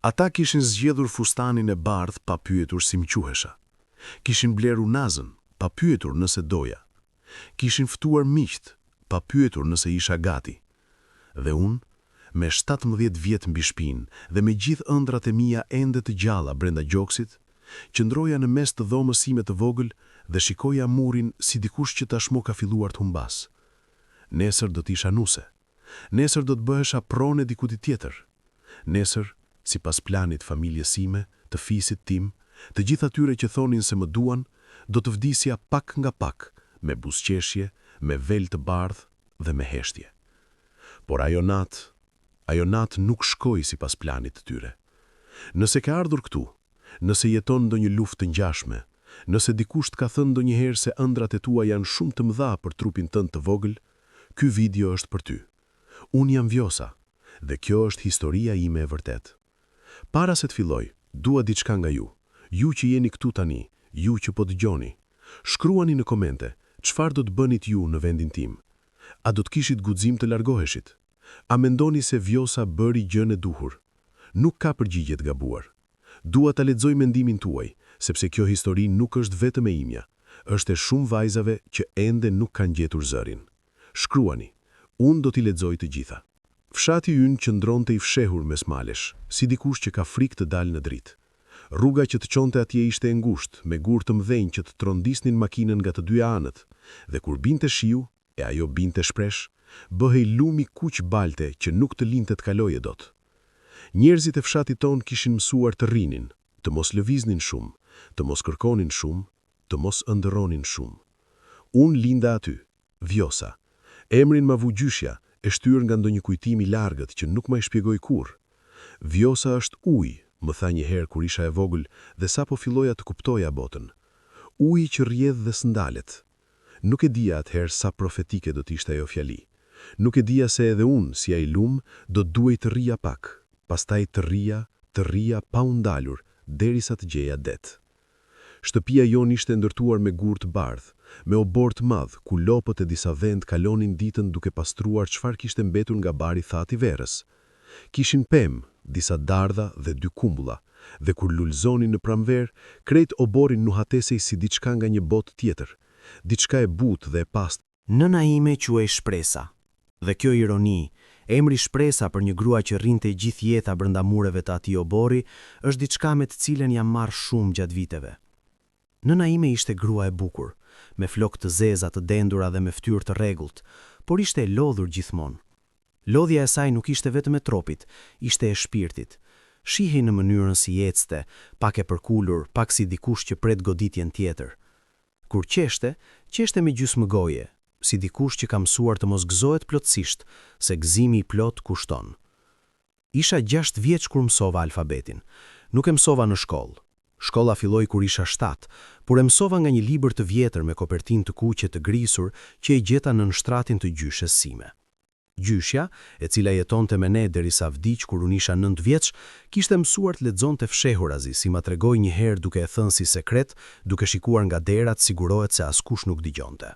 Ata kishin zgjedhur fustanin e bardh pa pyetur si më quhesha. Kishin bler unazën pa pyetur nëse doja. Kishin ftuar miqt pa pyetur nëse isha gati. Dhe unë, me 17 vjet mbi shpinë dhe me gjithë ëndrat e mia ende të gjalla brenda gjoksit, qëndroja në mes të dhomës sime të vogël dhe shikoja murin si dikush që tashmë ka filluar të humbas. Nesër do t'isha nuse. Nesër do të bëhesha prone dikujt tjetër. Nesër, sipas planit familjes sime, të fisit tim, të gjithë atyre që thonin se më duan, do të vdisja pak nga pak, me buzëqeshje, me vel të bardh dhe me heshtje. Por ajo natë nuk shkoi sipas planit të tyre. Nëse ke ardhur këtu, nëse jeton ndonjë luftë të ngjashme, nëse dikush të ka thënë ndonjëherë se ëndrat e tua janë shumë të mëdha për trupin tënd të vogël, ky video është për ty. Unë jam Vjosa, dhe kjo është historia ime e vërtet. Para se të filloj, dua diçka nga ju që jeni këtu tani, ju që po dëgjoni. Shkruani në komente, çfarë do të bënit ju në vendin tim? A do të kishit guxim të largoheshit? A mendoni se Vjosa bëri gjën e duhur? Nuk ka përgjigje të gabuar. Dua ta lexoj mendimin tuaj, sepse kjo histori nuk është vetëm e imja, është e shumë vajzave që ende nuk kanë gjetur zërin. Shkruani, unë do t'i lexoj të gjitha. Fshati ynë qëndronte i fshehur mes malesh, si dikush që ka frikë të dalë në dritë. Rruga që të çonte atje ishte e ngushtë, me gur të mëdhenj që të trondisnin makinën nga të dy anët, dhe kur binte shiu, e ajo binte shpresh, bëhej lumi kuq balte që nuk të linte të kaloje dot. Njerëzit e fshatit ton kishin mësuar të rrinin, të mos lëviznin shumë, të mos kërkonin shumë, të mos ëndërronin shumë. Unë linda aty, Vjosa. Emrin ma vu gjyshja, e shtyr nga ndonjë kujtim i largët që nuk ma i shpjegoj kur. Vjosa është ujë, më tha një herë kur isha e vogël dhe sapo filloja të kuptoja botën. Uji që rrjedh dhe s'ndalet. Nuk e dija atëherë sa profetike do t'ishte ajo fjali. Nuk e dija se edhe unë, si ai lum, do duhej të rrija pak, pastaj të rrija pa u ndalur, derisa të gjeja det. Shtëpia jon ishte ndërtuar me gur të bardh, me obor të madh, ku lopët e disa vend kalonin ditën duke pastruar çfarë kishte mbetur nga bari thati verës. Kishin pemë, disa dardha dhe 2 kumbulla, dhe kur lulzonin në pranverë, krejt oborin nuhatesej si diçka nga një botë tjetër, diçka e butë dhe e pastë. Nëna ime quhej Shpresa. Dhe kjo ironi, emri Shpresa për një grua që rrinte gjithë jeta brenda mureve të atij obori, është diçka me të cilën jam marrë shumë gjatë viteve. Nëna ime ishte grua e bukur, me flokë të zeza të dendura dhe me fytyrë të rregullt, por ishte e lodhur gjithmonë. Lodhja e saj nuk ishte vetëm e tropit, ishte e shpirtit. Shihej në mënyrën si ecste, pak e përkulur, pak si dikush që pret goditjen tjetër. Kur qeshte me gjysmë goje, si dikush që ka mësuar të mos gëzohet plotësisht, se gëzimi i plot kushton. Isha 6 vjeç kur mësova alfabetin. Nuk e mësova në shkollë. Shkolla filloi kur isha 7, por e mësova nga një libër të vjetër me kopertinë të kuqe të grisur që e gjeta në shtratin të gjyshes sime. Gjyshja, e cila jetonte me ne derisa vdiq kur unë isha 9 vjeç, kishte mësuar të lexonte fshehurazi, si ma tregoi një herë duke e thënë si sekret, duke shikuar nga derat sigurohet se askush nuk dëgjonte.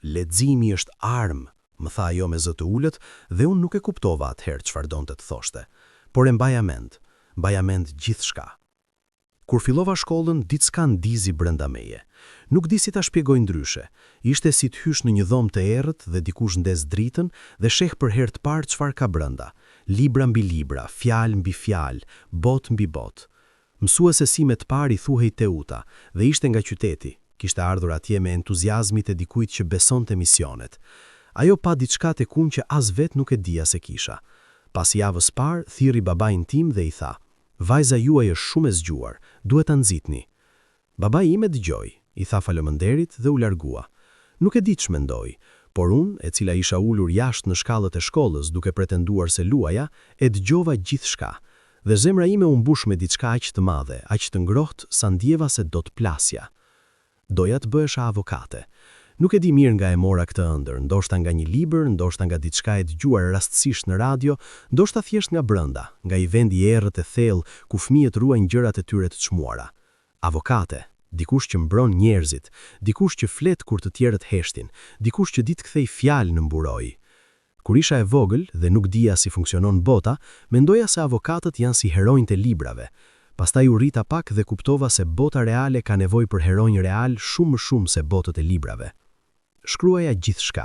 Leximi është armë, më tha ajo me zë të ulët, dhe unë nuk e kuptova atëherë çfarë donte të thoshte, por e mbaja mend gjithçka. Kur fillova shkollën, diçka ndizi brenda meje. Nuk di si ta shpjegoj ndryshe. Ishte si të hysh në një dhomë të errët dhe dikush ndes dritën dhe sheh për herë të parë çfarë ka brenda. Libra mbi libra, fjalë mbi fjalë, botë mbi botë. Mësuese sime të parë i thuhej Teuta dhe ishte nga qyteti. Kishte ardhur atje me entuziazmit e dikujt që besonte misionet. Ajo pa diçka tek unë që as vet nuk e dija se kisha. Pas javës parë, thirri babain tim dhe i tha: "Vajza juaj është shumë e zgjuar, duhet ta nxitni." Babai im e dëgjoi, i tha faleminderit dhe u largua. Nuk e di ç'mendoi, por unë, e cila isha ulur jashtë në shkallët e shkollës duke pretenduar se luaja, e dëgjova gjithçka. Dhe zemra ime u mbush me diçka aq të madhe, aq të ngrohtë sa ndjeva se do të plasja. Doja të bëhesha avokate. Nuk e di mirë nga e mora këtë ëndër, ndoshta nga një libër, ndoshta nga diçka e dëgjuar rastësisht në radio, ndoshta thjesht nga brenda, nga i vendi i errët e thellë ku fëmijët ruajnë gjërat e tyre të çmuara. Avokate, dikush që mbron njerëzit, dikush që flet kur të tjerët heshtin, dikush që ditë kthej fjalë në mburoj. Kur isha e vogël dhe nuk dija si funksionon bota, mendoja se avokatët janë si heronjtë e librave. Pastaj u rrita pak dhe kuptova se bota reale ka nevojë për heronj real shumë më shumë se botët e librave. Shkruaja gjithçka.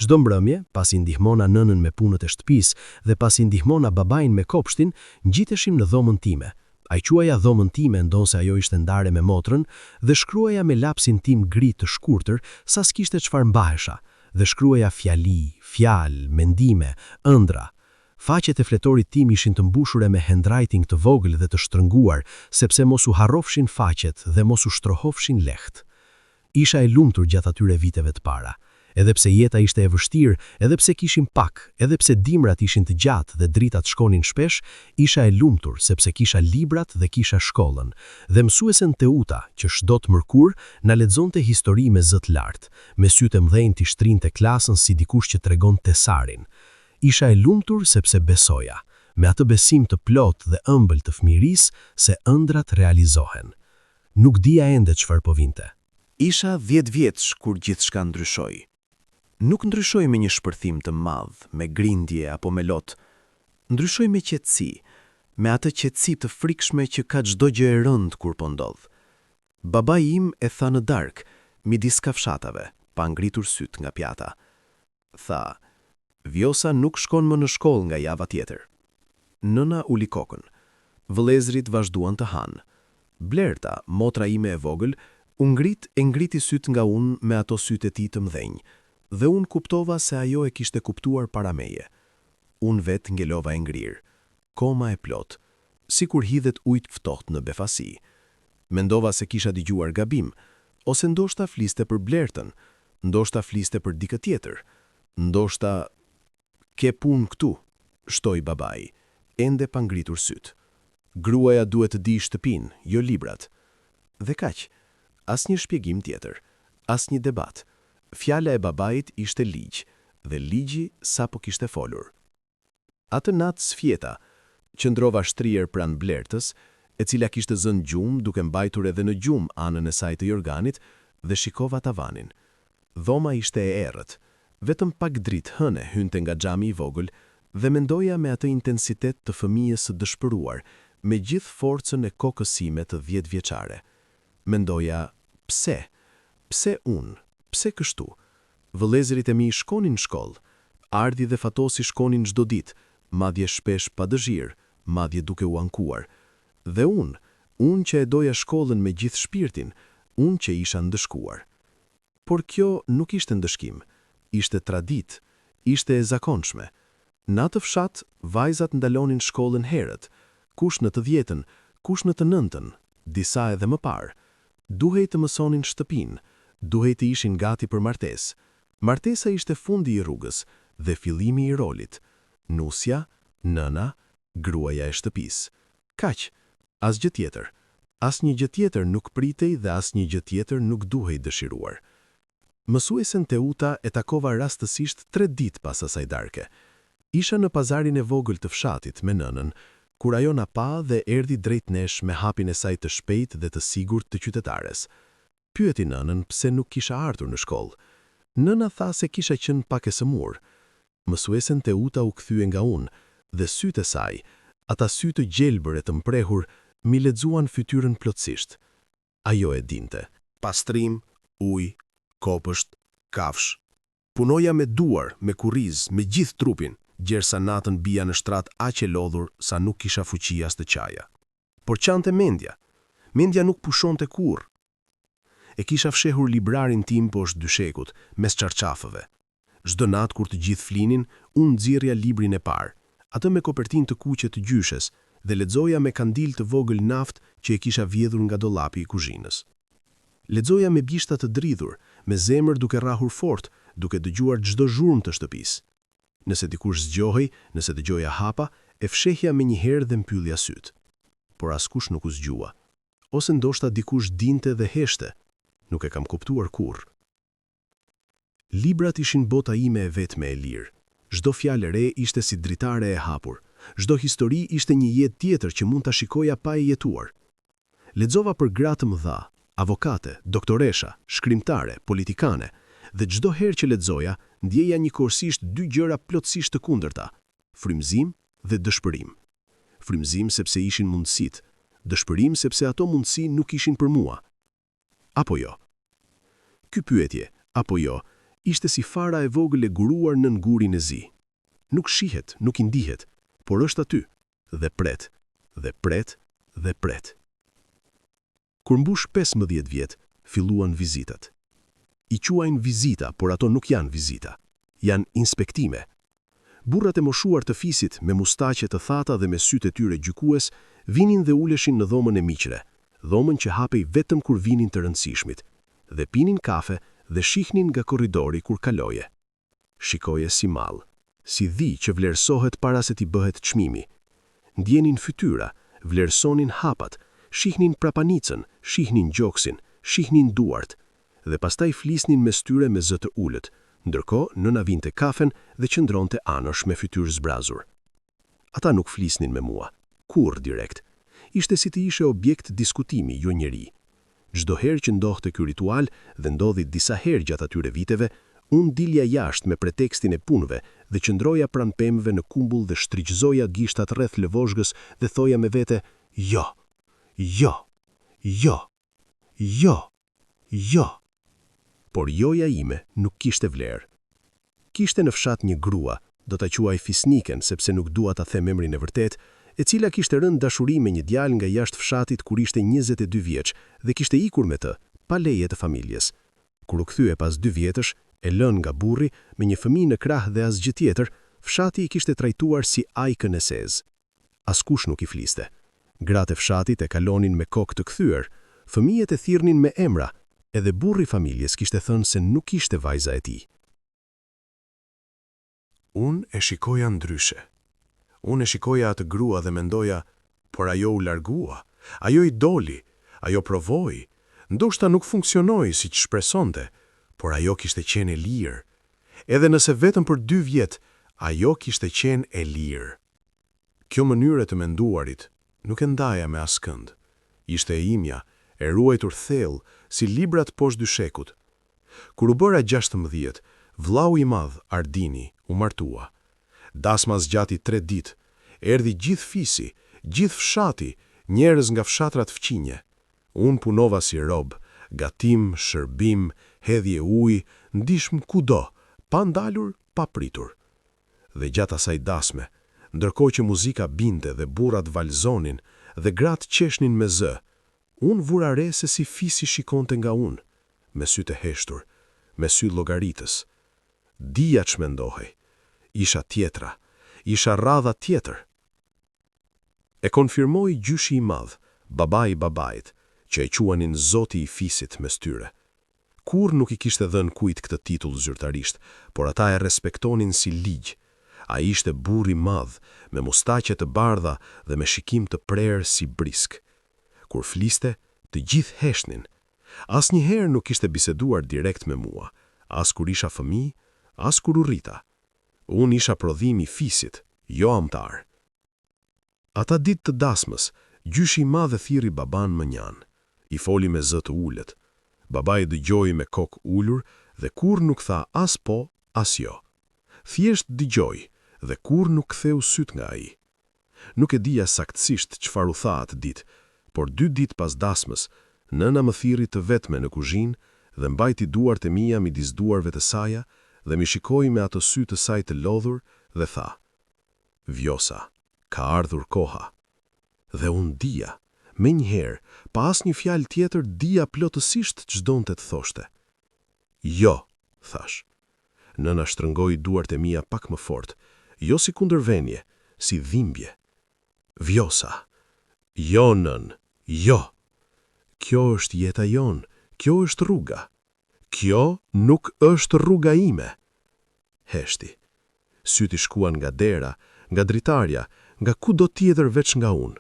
Çdo mbrëmje, pasi ndihmona nënën me punët e shtëpisë dhe pasi ndihmona babain me kopshtin, ngjiteshim në dhomën time. Ai quaja dhomën time ndonse ajo ishte ndare me motrën dhe shkruaja me lapsin tim gri të shkurtër sa s'kishte çfarë mbahesha dhe shkruaja fjali, fjalë, mendime, ëndra. Faqet e fletorit tim ishin të mbushura me handwriting të vogël dhe të shtrënguar, sepse mos u harrofshin faqet dhe mos u shtrohofshin lehtë. Isha e lumtur gjatë atyre viteve të para. Edhe pse jeta ishte e vështirë, edhe pse kishim pak, edhe pse dimrat ishin të gjatë dhe dritat shkonin shpesh, isha e lumtur sepse kisha librat dhe kisha shkollën. Dhe mësuesen Teuta, që çdo të mërkur, na lexonte histori me zë të lartë, me sytë e mëdhenj t'i shtrinte klasën si dikush që tregon tesarin. Isha e lumtur sepse besoja, me atë besim të plot dhe ëmbël të fëmirisë se ëndrat realizohen. Nuk dija ende çfarë po vinte. Isha 10 vjeç kur gjithçka ndryshoi. Nuk ndryshoj me një shpërthim të madh, me grindje apo me lot. Ndryshoj me qetësi, me atë qetësi të frikshme që ka çdo gjë e rëndë kur po ndodh. Babai im e tha në darkë, midis kafshatave, pa ngritur syt nga pjata. Tha, Vjosa nuk shkon më në shkollë nga java tjetër. Nëna uli kokën. Vëllezrit vazhduan të hanë. Blerta, motra ime e vogël, u ngriti syt nga unë me ato syt e tij të mëdhenj, dhe unë kuptova se ajo e kishte kuptuar para meje. Unë vetë ngelova e ngrirë, koma e plot, sikur hidhet ujë ftohtë në befasi. Mendova se kisha dëgjuar gabim, ose ndoshta fliste për Blertën, ndoshta fliste për dikë tjetër, ndoshta ke punë këtu, shtoi babai, ende pa ngritur syt. Gruaja duhet të di shtëpinë, jo librat. Dhe kaq, asnjë shpjegim tjetër, asnjë debat. Fjala e babait ishte ligj, dhe ligji sapo kishte folur. Atë natë sfjeta, qëndrova shtrier pranë Blertës, e cila kishte zënë gjumë duke mbajtur edhe në gjumë anën e saj të jorganit, dhe shikova tavanin. Dhoma ishte e errët, vetëm pak dritë hëne hynte nga xhami i vogël dhe mendoja me atë intensitet të fëmijës së dëshpëruar, me gjithë forcën e kokës sime të 10 vjeçare. Mendoja, pse? Pse unë? Pse kështu? Vëllezërit e mi shkonin në shkollë, Ardhi dhe Fatosi shkonin çdo ditë, madje shpesh pa dëshirë, madje duke u ankuar. Dhe unë që e doja shkollën me gjithë shpirtin, unë që isha ndëshkuar. Por kjo nuk ishte ndëshkim, ishte traditë, ishte e zakonshme. Në atë fshat, vajzat ndalonin shkollën herët, kush në të 10-ën, kush në të 9-ën, disa edhe më parë. Duhej të mësonin shtëpinë, duhej të ishin gati për martesë. Martesa ishte fundi i rrugës dhe fillimi i rolit. Nusja, nëna, gruaja e shtëpisë. Kaq, asgjë tjetër. Asnjë gjë tjetër nuk pritej dhe asnjë gjë tjetër nuk duhej dëshiruar. Mësuesen Teuta e takova rastësisht 3 ditë pas asaj darke. Isha në pazarin e vogël të fshatit me nënën, kur ajo na pa dhe erdhi drejt nesh me hapin e saj të shpejt dhe të sigurt të qytetares. Pyeti nënën pse nuk kisha ardhur në shkollë. Nëna tha se kisha qenë pak e sëmur. Mësuesen Teuta u kthye nga unë dhe sytë e saj, ata sy të gjelbër e të mprehur, mi lexuan fytyrën plotësisht. Ajo e dinte. Pastrim, ujë, kopësht, kafsh. Punoja me duar, me kurriz, me gjithë trupin, gjersa natën bija në shtrat aq e lodhur sa nuk kisha fuqi as të qaja. Por qante mendja. Mendja nuk pushonte kurrë. E kisha fshehur librarin tim poshtë dyshekut, mes çarçafëve. Çdo natë kur të gjithë flinin, unë nxirrja librin e parë, atë me kopertinë të kuqe të gjyshes, dhe lexoja me kandil të vogël naft që e kisha vjedhur nga dollapi i kuzhinës. Lexoja me bishta të dridhur, me zemër duke rrahur fort, duke dëgjuar çdo zhurmë të shtëpisë. Nëse dikush zgjohej, nëse dëgjoja hapa, e fshehja me një herë dhe mbyllja syt. Por askush nuk u zgjua. Ose ndoshta dikush dinte dhe heshte. Nuk e kam kuptuar kurrë. Librat ishin bota ime e vetme e lirë. Çdo fjalë e re ishte si dritare e hapur. Çdo histori ishte një jetë tjetër që mund ta shikoja pa e jetuar. Lexova për gra të mëdha, avokate, doktoresha, shkrimtare, politikane, dhe çdo herë që lexoja, ndjeja njëkohësisht dy gjëra plotësisht të kundërta, frymëzim dhe dëshpërim. Frymëzim sepse ishin mundësitë, dëshpërim sepse ato mundësi nuk ishin për mua. Apo jo? Ky pyetje, apo jo, ishte si fara e vogël e guruar nën gurin e zi. Nuk shihet, nuk i ndihet, por është aty, dhe pret, dhe pret, dhe pret. Kur mbush 15 vjet, filluan vizitat. I quajnë vizita, por ato nuk janë vizita. Janë inspektime. Burrat e moshuar të fisit, me mustaqe të thata dhe me sytë e tyre gjykues, vinin dhe uleshin në dhomën e miqre, dhomën që hapej vetëm kur vinin të rëndësishmit, dhe pinin kafe dhe shihnin nga korridori kur kaloje. Shikoje si mall, si dhi që vlerësohet para se t'i bëhet çmimi. Ndjenin fytyra, vlerësonin hapat, shihnin prapanicën, shihnin gjoksin, shihnin duart, dhe pastaj flisnin mes tyre me zë të ulët, ndërkohë nëna vinte kafen dhe qëndronte anësh me fytyrë zbrazur. Ata nuk flisnin me mua, kurrë direkt. Ishte si të ishe objekt diskutimi, jo njeri. Çdo herë që ndodhte ky ritual dhe ndodhi disa herë gjatë atyre viteve, unë dilja jashtë me pretekstin e punëve dhe qëndroja pranë pemëve në kumbull dhe shtriqzoja gishtat rreth lëvozhgës dhe thoja me vete, jo, jo, jo, jo, jo. Por joja ime nuk kishte vlerë. Kishte në fshat një grua, do ta quaj Fisniken sepse nuk dua ta them emrin e vërtet, e cila kishte rënë dashuri me një djalë nga jashtë fshatit kur ishte 22 vjeç dhe kishte ikur me të, pa leje të familjes. Kur u kthye pas 2 vjetësh, e lën nga burri me një fëmijë në krah dhe asgjë tjetër, fshati i kishte trajtuar si ajkën e sez. Askush nuk i fliste. Gratë e fshatit e kalonin me kokë të kthyer, fëmijët e thirrnin me emra, edhe burri familjes kishte thënë se nuk ishte vajza e tij. Unë e shikoja ndryshe. Unë e shikoja atë grua dhe mendoja, por ajo u largua, ajo i doli, ajo provoi, ndoshta nuk funksionoi siç shpresonte, por ajo kishte qenë e lirë. Edhe nëse vetëm për 2 vjet, ajo kishte qenë e lirë. Kjo mënyrë të menduarit nuk e ndaja me askënd. Ishte e imja, e ruajtur thellë, si librat poshtë dyshekut. Kur u bëra 16, vllau i madh, Ardini, u martua. Dasma zgjati 3 ditë, erdhi gjithë fisi, gjithë fshati, njerëz nga fshatrat fqinje. Unë punova si rob, gatim, shërbim, hedhje ujë, ndihmë kudo, pa ndalur, pa pritur. Dhe gjatë asaj dasme, ndërkohë që muzika binte dhe burrat valzonin dhe gratë qeshnin me zë, unë vura re se si fisi shikonte nga unë, me sy të heshtur, me sy llogaritës. Dija ç'mendohej. Isha tjetra, isha radha tjetër. E konfirmoi gjyshi i madh, babai i babait, që e quanin zoti i fisit mes tyre. Kur nuk i kishte dhënë kujt këtë titull zyrtarisht, por ata e respektonin si ligj. Ai ishte burr i madh, me mustaqe të bardha dhe me shikim të prerë si brisk. Kur fliste, të gjithë heshnin. Asnjëherë nuk kishte biseduar direkt me mua, as kur isha fëmijë, as kur u rrita. Unë isha prodhim i fisit, jo amtar. Ata ditë të dasmës, gjyshi i madh e thirri baban më njan. I foli me zë të ulët. Babai dëgjoi me kokë ulur dhe kur nuk tha as po, as jo. Thjesht dëgjoi dhe kur nuk ktheu syt nga ai. Nuk e dija saktësisht çfarë u tha atë ditë, por 2 ditë pas dasmës, nëna më thirri të vetme në kuzhinë dhe mbajti duart e mia midis duarve të saja dhe mi shikoi me ato sy të saj të lodhur dhe tha: "Vjosa, ka ardhur koha." Dhe unë dija, me njëherë, pa asnjë fjalë tjetër, dija plotësisht ç'donte të thoshte. "Jo", thash. Nëna shtrëngoi duart e mia pak më fort, jo si kundërvënie, si dhimbje. "Vjosa, jo nën, jo. Kjo është jeta jon, kjo është rruga. Kjo nuk është rruga ime." Heshti. Syti shkuan nga dera, nga dritarja, nga kudo tjetër veç nga unë.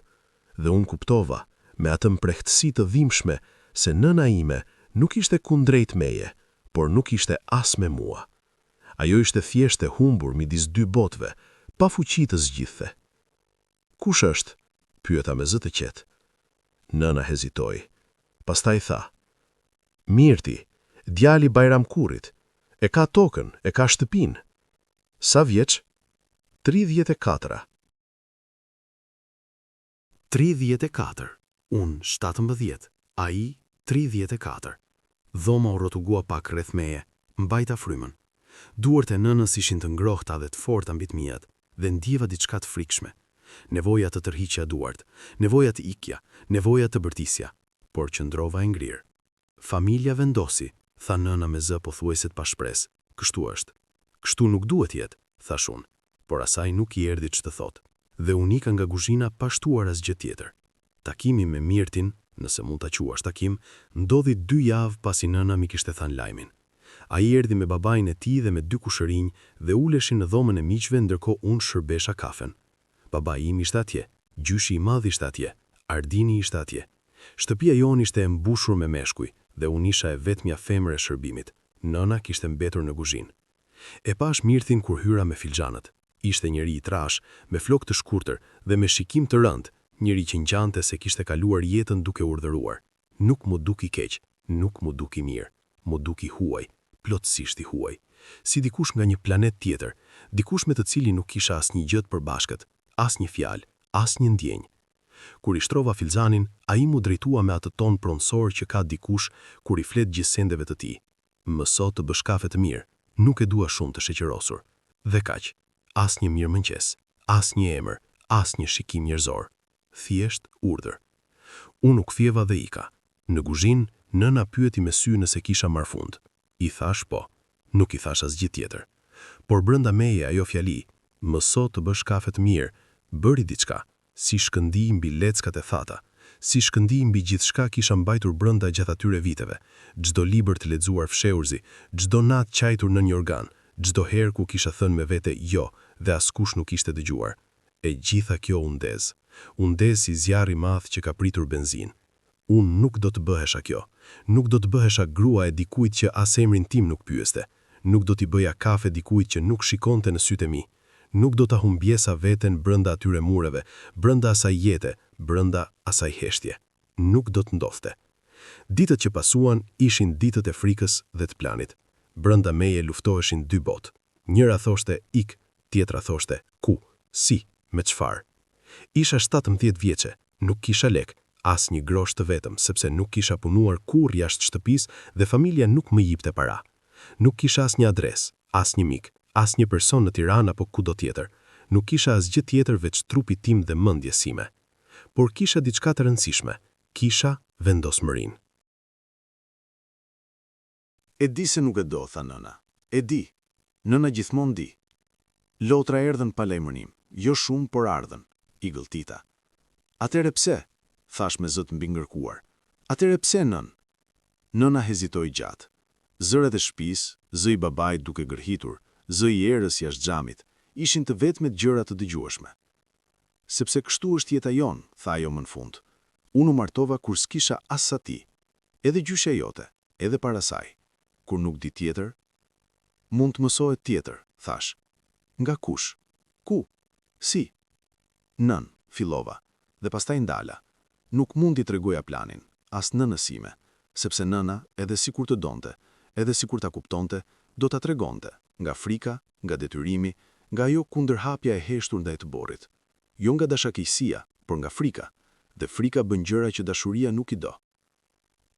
Dhe unë kuptova, me atë mprehtësi të dhimbshme, se nëna ime nuk ishte kundrejt meje, por nuk ishte as me mua. Ajo ishte thjesht e humbur midis 2 botëve, pa fuqi të zgjidhte. "Kush është?" pyeta me zë të qetë. Nëna hezitoi. Pastaj tha: "Mirti, djali Bajramkurit. E ka tokën, e ka shtëpinë. Sa vjeç? 34. 34. Unë 17. Ai 34. Dhoma u rrotugua pak rreth meje, mbajta frymën. Duart e nënës ishin të ngrohta dhe të forta mbi mijat, dhe ndjeva diçka të frikshme. Nevoja të tërhiqja duart, nevoja të ikja, nevoja të bërtisja, por qëndrova e ngrirë. Familja vendosi, tha nëna me zë pothuajse pa shpresë. Kështu është. Kështu nuk duhet jetë, thash unë, por asaj nuk i erdhi ç'të thotë. Dhe unë ika nga kuzhina pa shtuar asgjë tjetër. Takimi me Mirtin, nëse mund ta quash takim, ndodhi 2 javë pasi nëna mi kishte thënë lajmin. Ai erdhi me babain e tij dhe me 2 kushërinj dhe uleshin në dhomën e miqve ndërkohë unë shërbesha kafen. Babai im ishte atje, gjyshi i madh ishte atje, Ardini ishte atje. Shtëpia jonë ishte e mbushur me meshkuj dhe unë isha e vetmja femër e shërbimit. Nëna kishte mbetur në kuzhinë. E pash Mirtin kur hyra me filxhanët. Ishte njëri i trash, me flokë të shkurtër dhe me shikim të rënd, njëri që ngjante se kishte kaluar jetën duke urdhëruar. Nuk mu duki keq, nuk mu duki mirë, mu duki huaj, plotësisht i huaj. Si dikush nga një planet tjetër, dikush me të cilin nuk kisha asnjë gjë të përbashkët, asnjë fjalë, asnjë ndjenjë. Kur i shtrova filxhanin, ai mu drejtua me atë ton pronësor që ka dikush kur i flet gjysendeve të tij. Mëso të bësh kafe të mirë, nuk e dua shumë të sheqerosur. Dhe kaq. Asnjë mirëmëngjes, asnjë emër, asnjë shikim njerëzor. Thjesht urdhër. Unë u kthjeva dhe ika. Në kuzhinë, nëna pyeti me sy nëse kisha marr fund. I thash po. Nuk i thash asgjë tjetër. Por brenda meje ajo fjali, mëso të bësh kafe të mirë, bëri diçka, si shkëndi mbi leckat e thata, si shkëndi mbi gjithçka kisha mbajtur brenda gjatë atyre viteve, çdo libër të lexuar fshehurzi, çdo natë qajtur në një organ, çdo herë ku kisha thënë me vete jo dhe askush nuk ishte dëgjuar. E gjitha kjo u ndez si zjarri i madh që ka pritur benzinë. Unë nuk do të bëhesha kjo, nuk do të bëhesha grua e dikujt që as emrin tim nuk pyeste, nuk do t'i bëja kafe dikujt që nuk shikonte në sytë e mi, nuk do ta humbjesa veten brenda atyre mureve, brenda asaj jete, brenda asaj heshtje. Nuk do të ndodhte. Ditët që pasuan ishin ditët e frikës dhe të planit. Brenda meje luftoheshin 2 botë. Njëra thoshte ik, tjetra thoshte ku, si, me çfarë. Isha 17 vjeçe, nuk kisha lek, as një grosh të vetëm, sepse nuk kisha punuar kurrë jashtë shtëpisë dhe familja nuk më jepte para. Nuk kisha as një adresë, as një mik, as një person në Tiranë apo kudo tjetër. Nuk kisha asgjë tjetër veç trupit tim dhe mendjes sime. Por kisha diçka të rëndësishme, kisha vendosmërinë. E di se nuk e do, tha nëna. E di. Nëna gjithmonë di. Lotra erdhën pa lajmërim, jo shumë por ardhën, i gëlltita. Atëre pse? Thash me zë të mbingërkuar. Atëre pse nën? Nëna hezitoi gjatë. Zërat e shtëpisë, zë i babait duke gërhitur, zë i erës jashtë xhamit, ishin të vetmet gjëra të dëgjueshme. Sepse kështu është jeta jon, tha ajo më në fund. Unë u martova kur s'kisha as sa ti. Edhe gjyshja jote, edhe para saj. Kur nuk di tjetër, mund të mësohet tjetër, thash. Nga kush? Ku? Si? Nën, fillova, dhe pastaj ndala. Nuk mundi të regoja planin, as nënësime, sepse nëna, edhe sikur të donte, edhe sikur ta kuptonte, do ta tregonte, nga frika, nga detyrimi, nga ajo kundërhapja e heshtur ndaj të borrit. Jo nga dashakësia, por nga frika, dhe frika bën gjëra që dashuria nuk i do.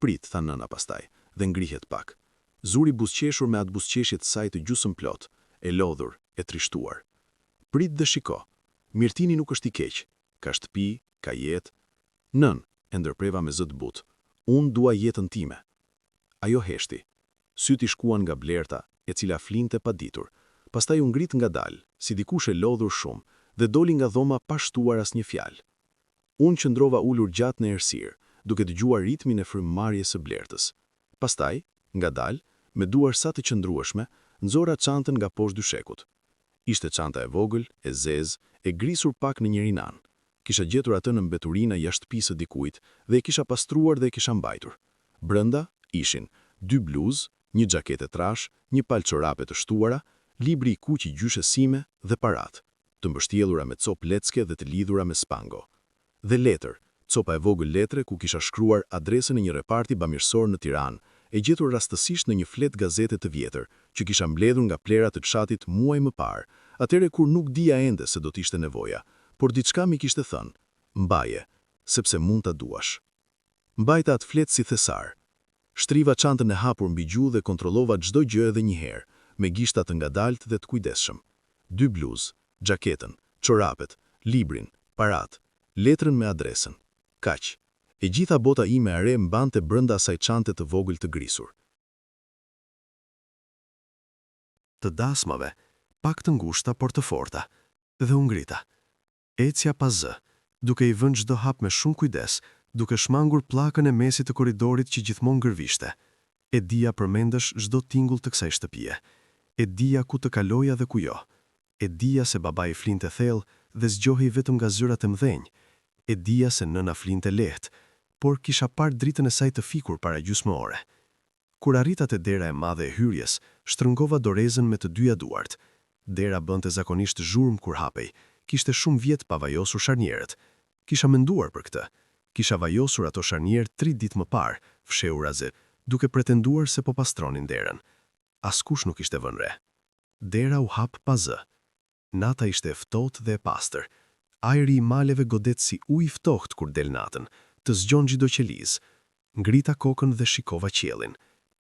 Prit, tha nëna pastaj, dhe ngrihet pak. Zuri buzëqeshur me atë buzëqeshje të saj të gjysmë plot, e lodhur, e trishtuar. Prit dhe shiko. Mirtini nuk është i keq, ka shtëpi, ka jetë. Nën, e ndërpreva me zë të butë. Unë dua jetën time. Ajo heshti. Syti shkuan nga Blerta, e cila flinte pa ditur. Pastaj u ngrit ngadalë, si dikush e lodhur shumë, dhe doli nga dhoma pa shtuar asnjë fjalë. Unë qëndrova ulur gjatë në errësirë, duke dëgjuar ritmin e frymëmarrjes së Blertës. Pastaj, ngadalë, me duar sa të qëndrueshme, nxora çantën nga poshtë dyshekut. Ishte çanta e vogël, e zezë, e grisur pak në njërin anë. Kisha gjetur atë në mbeturina jashtë shtëpisë së dikujt dhe e kisha pastruar dhe e kisha mbajtur. Brenda ishin 2 bluzë, një xhaketë trash, një palë çorape të shtuara, libri i kuq i gjyshes sime dhe paratë, të mbështjellura me copë lecke dhe të lidhura me spango. Dhe letër, copa e vogël letre ku kisha shkruar adresën e një reparti bamirësor në Tiranë, e gjetur rastësisht në një flet gazete të vjetër, që kisha mbledhur nga plerat të çatit muaj më parë, atëre kur nuk dija ende se do t'ishte nevoja, por diçka mi kishte thënë, mbaje, sepse mund ta duash. Mbajta atë flet si thesar. Shtriva çantën e hapur mbi gjuhë dhe kontrollova çdo gjë edhe një herë, me gishta të ngadaltë dhe të kujdesshëm. 2 bluzë, xhaketën, çorapet, librin, parat, letrën me adresën. Kaq. E gjitha bota ime e re mbante brenda asaj çante të vogël të grisur. Të dasmave, pak të ngushta por të forta, dhe u ngrita. Ecja pa zë, duke i vënë çdo hap me shumë kujdes, duke shmangur pllakën e mesit të korridorit që gjithmonë gërvishte. E dija përmendesh çdo tingull të kësaj shtëpie. E dija ku të kaloja dhe ku jo. E dija se babai flinte thellë dhe zgjohej vetëm nga zyrat e mdhenj. E dija se nëna flinte lehtë, por kisha parë dritën e saj të fikur para gjysmë ore. Kur arrita te dera e madhe e hyrjes, shtrëngova dorezën me të dyja duart. Dera bënte zakonisht zhurmë kur hapej. Kishte shumë vjet pa vajosur sharnierët. Kisha menduar për këtë. Kisha vajosur ato sharnierë 3 ditë më parë, fshehur azë, duke pretenduar se po pastronin derën. Askush nuk ishte vënë re. Dera u hap pa zë. Nata ishte e ftohtë dhe e pastër. Ajri i maleve godet si ujë i ftohtë kur del natën, të zgjon çdo qeliz. Ngrita kokën dhe shikova qiellin.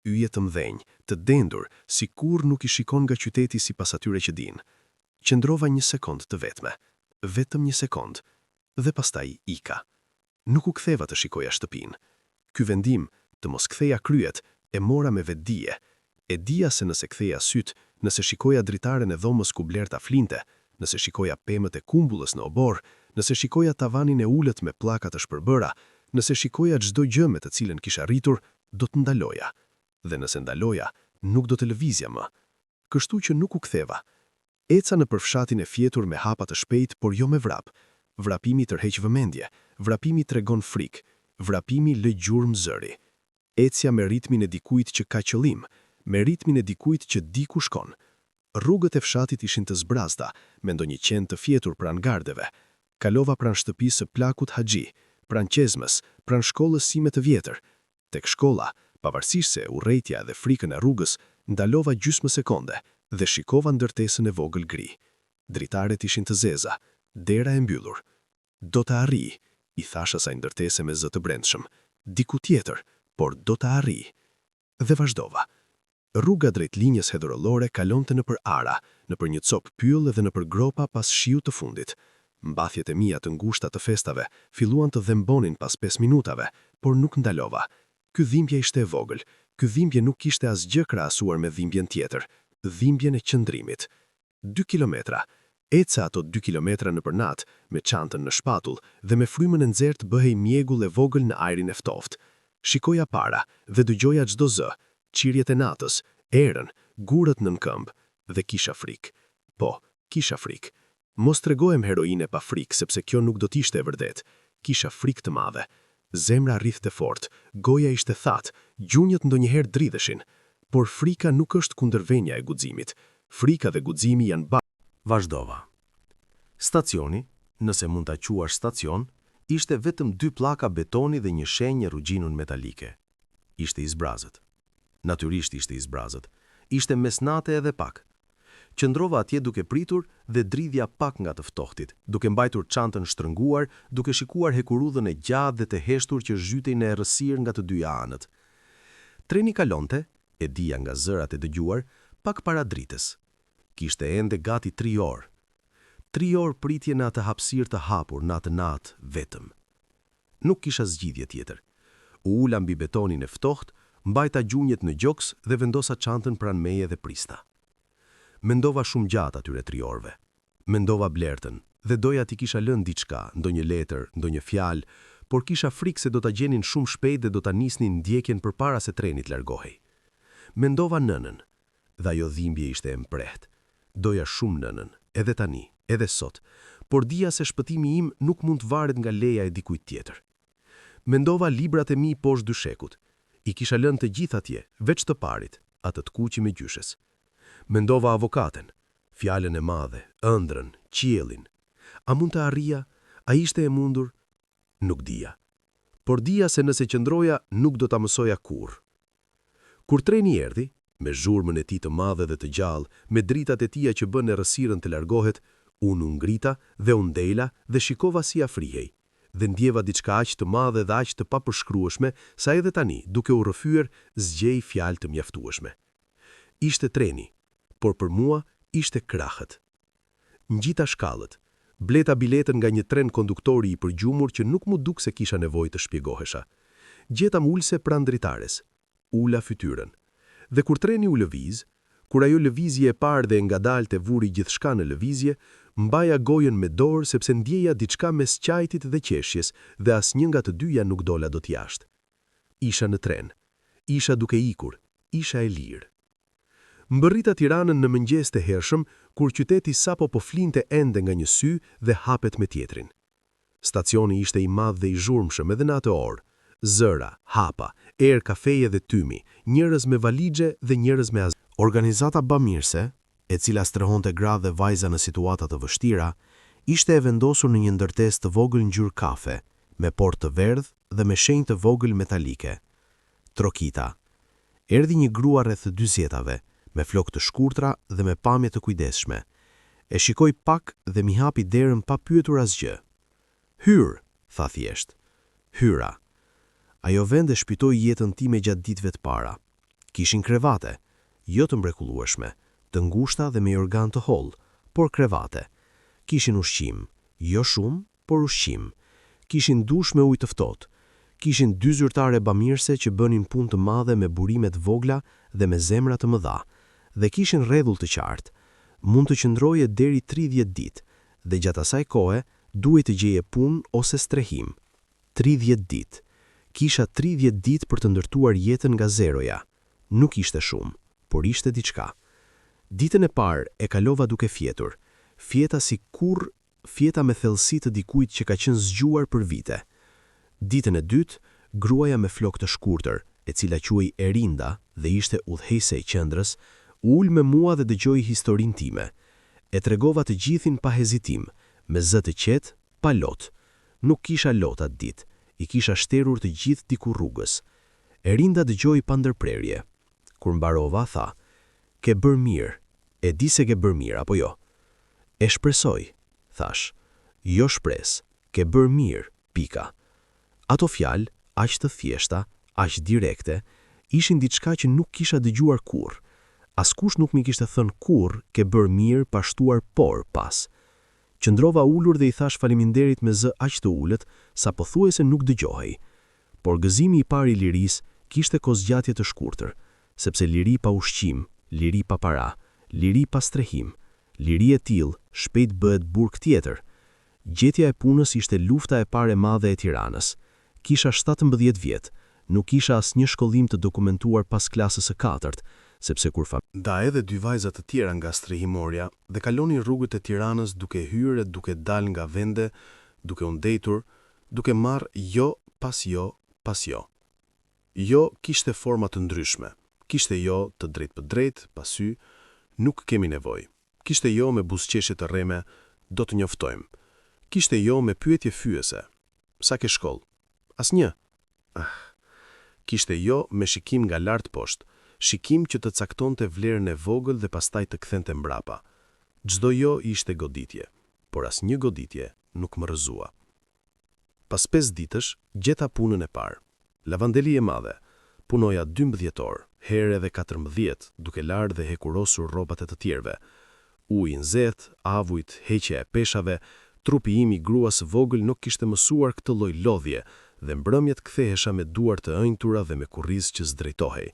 Yje të mdhenj, të dendur, si kur nuk i shikon nga qyteti si pas atyre që din. Qëndrova 1 sekond të vetme, vetëm 1 sekond, dhe pastaj ika. Nuk u ktheva të shikoja shtëpin. Ky vendim, të mos ktheja kryet, e mora me vetdije. E dija se nëse ktheja syt, nëse shikoja dritaren e dhomës ku blerta flinte, nëse shikoja pemët e kumbullës në obor, nëse shikoja tavanin e ulët me pllaka të shpërbëra, nëse shikoja çdo gjë me të cilën kisha rritur, do të ndaloja. Dhe nëse ndaloja, nuk do të lëvizja më. Kështu që nuk u ktheva. Eca në përfshatin e fjetur me hapa të shpejt, por jo me vrap. Vrapimi tërheq vëmendje, vrapimi tregon frikë, vrapimi lë gjurmë zëri. Ecja me ritmin e dikujt që ka qëllim, me ritmin e dikujt që di ku shkon. Rrugët e fshatit ishin të zbrazda, me ndonjë qen të fjetur pranë gardeve. Kalova pranë shtëpisë së plakut Haxhi, pranë qezmës, pranë shkollës sime të vjetër. Tek shkolla, pavarësisht se urrejtja dhe frikën e rrugës, ndalova gjysmë sekonde dhe shikova ndërtesën e vogël gri. Dritaret ishin të zeza, dera e mbyllur. Do të arri, i thash asaj ndërtese me zë të brendshëm. Diku tjetër, por do të arri. Dhe vazhdova. Rruga drejt linjës hedhërore kalonte nëpër ara, nëpër një copë pyll dhe nëpër gropa pas shiut të fundit. Mbathjet e mia të ngushta të festave filluan të dhembonin pas 5 minutave, por nuk ndalova. Ky dhimbje ishte e vogël. Ky dhimbje nuk kishte asgjë krahasuar me dhimbjen tjetër, dhimbjen e qëndrimit. 2 kilometra. Eca ato 2 kilometra nëpër natë, me çantën në shpatull dhe me frymën e nxehtë bëhej mjegull e vogël në ajrin e ftohtë. Shikoja para dhe dëgjoja çdo zë, qirjet e natës, erën, gurët nën këmbë, dhe kisha frikë. Po, kisha frikë. Mos tregohem heroine pa frikë, sepse kjo nuk do t'ishte e vërtet. Kisha frikë të madhe. Zemra rrithte fort, goja ishte thatë, gjunjët ndonjëherë dridheshin. Por frika nuk është kundërvënia e guximit. Frika dhe guximi janë Vazhdova. Stacioni, nëse mund ta quash stacion, ishte vetëm 2 pllaka betoni dhe një shenjë rrugjinon metalike. Ishte i zbrazët. Natyrisht ishte i zbrazët. Ishte mesnate edhe pak. Qëndrova atje duke pritur dhe dridhja pak nga të ftohtit, duke mbajtur çantën shtrënguar, duke shikuar hekurudhën e gjatë dhe të heshtur që zhytej në errësirë nga të dyja anët. Treni kalonte, e dija nga zërat e dëgjuar, pak para dritës. Kishte ende gati 3 orë. 3 orë pritje në atë hapësirë të hapur në atë natë vetëm. Nuk kisha zgjidhje tjetër. U ula mbi betonin e ftohtë, mbajta gjunjët në gjoks dhe vendosa çantën pranë meje dhe prista. Mendova shumë gjatë atyre 3 orëve. Mendova blertën dhe doja t'i kisha lënë diçka, ndonjë letër, ndonjë fjalë, por kisha frikë se do ta gjenin shumë shpejt dhe do ta nisnin ndjekjen përpara se treni të largohej. Mendova nënën, dhe ajo dhimbje ishte e mprehtë. Doja shumë nënën, edhe tani, edhe sot, por dija se shpëtimi im nuk mund të varet nga leja e dikujt tjetër. Mendova librat e mi poshtë dyshekut. I kisha lënë të gjithë atje, veç të parit, atë të kuqi me gjyshes. Mendova avokaten, fjalën e madhe, ëndrrën, qiellin. A mund të arrija? A ishte e mundur? Nuk dija. Por dija se nëse qëndroja, nuk do ta mësoja kurrë. Kur treni erdhi, me zhurmën e tij të madhe dhe të gjallë, me dritat e tija që bën errësirën të largohet, unë u ngrita dhe u ndela dhe shikova si afrihej, dhe ndjeva diçka aq të madhe dhe aq të papërshkrueshme sa edhe tani, duke u rrëfyer, zgjej fjalë të mjaftueshme. Ishte treni, por për mua ishte krahët. Ngjita shkallët, bleta biletën nga një tren konduktori i përgjumur që nuk mu duk se kisha nevojë të shpjegohesha. Gjetam ulse pranë dritares, ula fytyrën. Dhe kur treni u lëviz, kur ajo lëvizje e parë dhe ngadalë vuri gjithçka në lëvizje, mbaja gojën me dorë sepse ndjeja diçka mes qajtit dhe qeshjes dhe asnjë nga të dyja nuk dola dot jashtë. Isha në tren, isha duke ikur, isha e lirë. Mbërrita Tiranën në mëngjes të hershëm, kur qyteti sapo po flinte ende nga një sy dhe hapet me tjetrin. Stacioni ishte i madh dhe i zhurmshëm edhe në atë orë. Zëra, hapa, erë kafeje dhe tymi, njerëz me valixhe dhe njerëz me azë. Organizata bamirëse, e cila strehonte gra dhe vajza në situata të vështira, ishte e vendosur në një ndërtesë të vogël ngjyrë kafe, me portë të verdhë dhe me shenjë të vogël metalike. Trokita. Erdhi një grua rreth 40-tave, me flokë të shkurtra dhe me pamje të kujdesshme. E shikoj pak dhe mi hapi derën pa pyetur asgjë. "Hyr", tha thjesht. Hyra. Ajo vend e shpytoi jetën time gjatë ditëve të para. Kishin krevate, jo të mrekullueshme, të ngushta dhe me organ të hollë, por krevate. Kishin ushqim, jo shumë, por ushqim. Kishin dush me ujë të ftohtë. Kishin 2 zyrtare bamirëse që bënin punë të madhe me burime të vogla dhe me zemra të mëdha, dhe kishin rregull të qartë. Mund të qëndroje deri 30 ditë, dhe gjatë asaj kohe duhet të gjeje punë ose strehim. 30 ditë. Kisha 30 ditë për të ndërtuar jetën nga zeroja. Nuk ishte shumë, por ishte diçka. Ditën e parë e kalova duke fjetur. Fjeta si kurrë, fjeta me thellësi të dikujt që ka qenë zgjuar për vite. Ditën e dytë, gruaja me flokë të shkurtër, e cila quhej Erinda dhe ishte udhëheqëse e qendrës, ul me mua dhe dëgjoi historinë time. E tregova të gjithin pa hezitim, me zë të qetë, pa lot. Nuk kisha lot atë ditë, i kisha shterur të gjithë diku rrugës. Erinda dëgjoi pa ndërprerje. Kur mbarova, tha: "Ke bërë mirë, e di se ke bërë mirë, apo jo?" "E shpresoj", thash. "Jo shpres, ke bërë mirë, pika." Ato fjalë, aq të thjeshta, aq direkte, ishin diçka që nuk kisha dëgjuar kurrë. Askush nuk mi kishte thënë kurrë ke bërë mirë pa shtuar por pas. Qëndrova ulur dhe i thash faleminderit me zë aq të ulët, sa pothuajse nuk dëgjohej. Por gëzimi i parë i lirisë kishte kozgjatje të shkurtër, sepse liri pa ushqim, liri pa para, liri pa strehim, liri e tillë shpejt bëhet burg tjetër. Gjetja e punës ishte lufta e parë e madhe e Tiranës. Kisha 17 vjet, nuk kisha asnjë shkollim të dokumentuar pas klasës së 4, sepse kur Da edhe 2 vajza të tjera nga strehimorja dhe kalonin rrugët e Tiranës duke hyrë, duke dalë nga vende, duke u ndetur, duke marrë jo pas jo pas jo. Jo kishte forma të ndryshme, kishte jo të drejt për drejt, pa sy, nuk kemi nevojë. Kishte jo me buzëqeshje të rreme, do të njoftojmë. Kishte jo me pyetje fyese. Sa ke shkollë? Asnjë. Kishte jo me shikim nga lart poshtë, shikim që të caktonte vlerën e vogël dhe pastaj të kthente mbrapa. Çdo jo ishte goditje, por asnjë goditje nuk më rrëzua. Pas 5 ditësh, gjeta punën e parë. Lavandeli e madhe. Punoja 12 orë, herë edhe 14, duke larë dhe hekurosur rrobat e të tjerëve. Ujë nxehtë, avujt, heqja e peshave, trupi im i gruas vogël nuk kishte mësuar këtë lloj lodhje dhe mbrëmjet kthehesha me duar të ënjtura dhe me kurriz që s'drejtohej.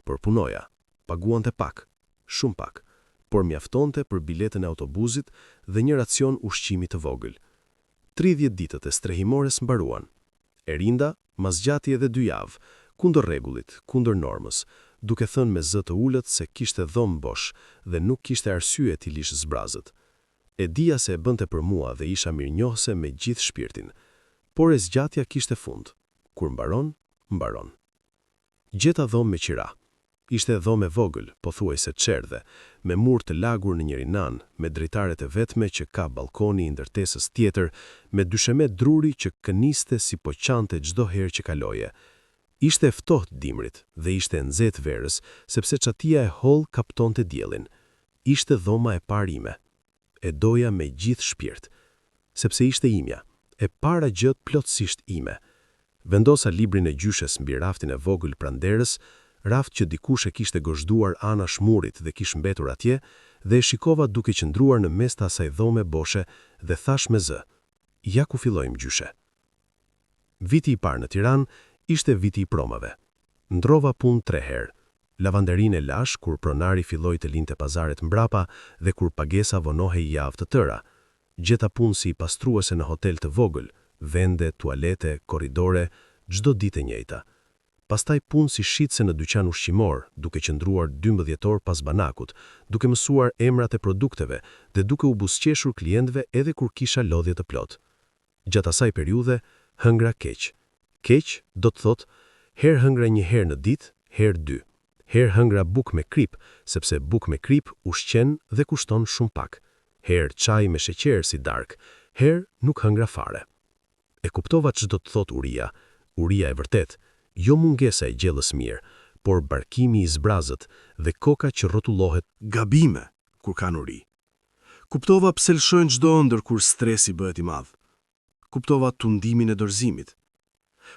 Por punoja, paguante pak, shumë pak, por mjaftonte për biletën e autobusit dhe një racion ushqimi të vogël. 30 ditët e strehimores mbaruan. Erinda mazgjati edhe 2 javë, kundër rregullit, kundër normës, duke thënë me zë të ulët se kishte dhomë bosh dhe nuk kishte arsye t'i lishë zbrazët. E dija se e bënte për mua dhe isha mirënjohëse me gjithë shpirtin, por e zgjatja kishte fund. Kur mbaron, mbaron. Gjeta dhomë me qira. Ishte dhomë e vogël, pothuajse çerdhe, me mur të lagur në njërin anë, me drejtaret e vetme që ka balkoni i ndërtesës tjetër, me dyshemet druri që këniste si po qante çdo herë që kaloje. Ishte e ftohtë dimrit dhe ishte e nxehtë verës, sepse çatia e holl kaptonte diellin. Ishte dhoma e parë ime. E doja me gjithë shpirt, sepse ishte imja, e para gjë plotësisht ime. Vendosa librin e gjyshes mbi raftin e vogël pranderës, raft që dikush e kishte gozhduar anash murit dhe kishte mbetur atje, dhe e shikova duke qëndruar në mes të asaj dhome boshe dhe thash me zë: ja ku fillojmë gjyshe. Viti i parë në Tiranë ishte viti i promave. Ndrova punë 3 herë. Lavanderinë e lash kur pronari filloi të linte pazaret mbrapa dhe kur pagesa vonohej javë të tëra. Gjeta punë si pastruese në hotel të vogël, vende, tualete, korridore, çdo ditë e njëjta. Pastaj punë si shitse në dyqan ushqimor, duke qëndruar 12 orë pas banakut, duke mësuar emrat e produkteve dhe duke u buzëqeshur klientëve edhe kur kisha lodhje të plot. Gjatë asaj periudhe, hëngra keq. Keq do të thotë herë hëngra një herë në ditë, herë 2. Herë hëngra buk me krip, sepse buk me krip ushqen dhe kushton shumë pak. Herë çaj me sheqer si dark, herë nuk hëngra fare. E kuptova ç'do të thotë uria e vërtet, jo mungesa e gjellës mirë, por barkimi i zbrazët dhe koka që rrotullohet Gabime kur kanë uri. Kuptova pse lëshojnë çdo ëndër kur stresi bëhet i madh. Kuptova tundimin e dorëzimit.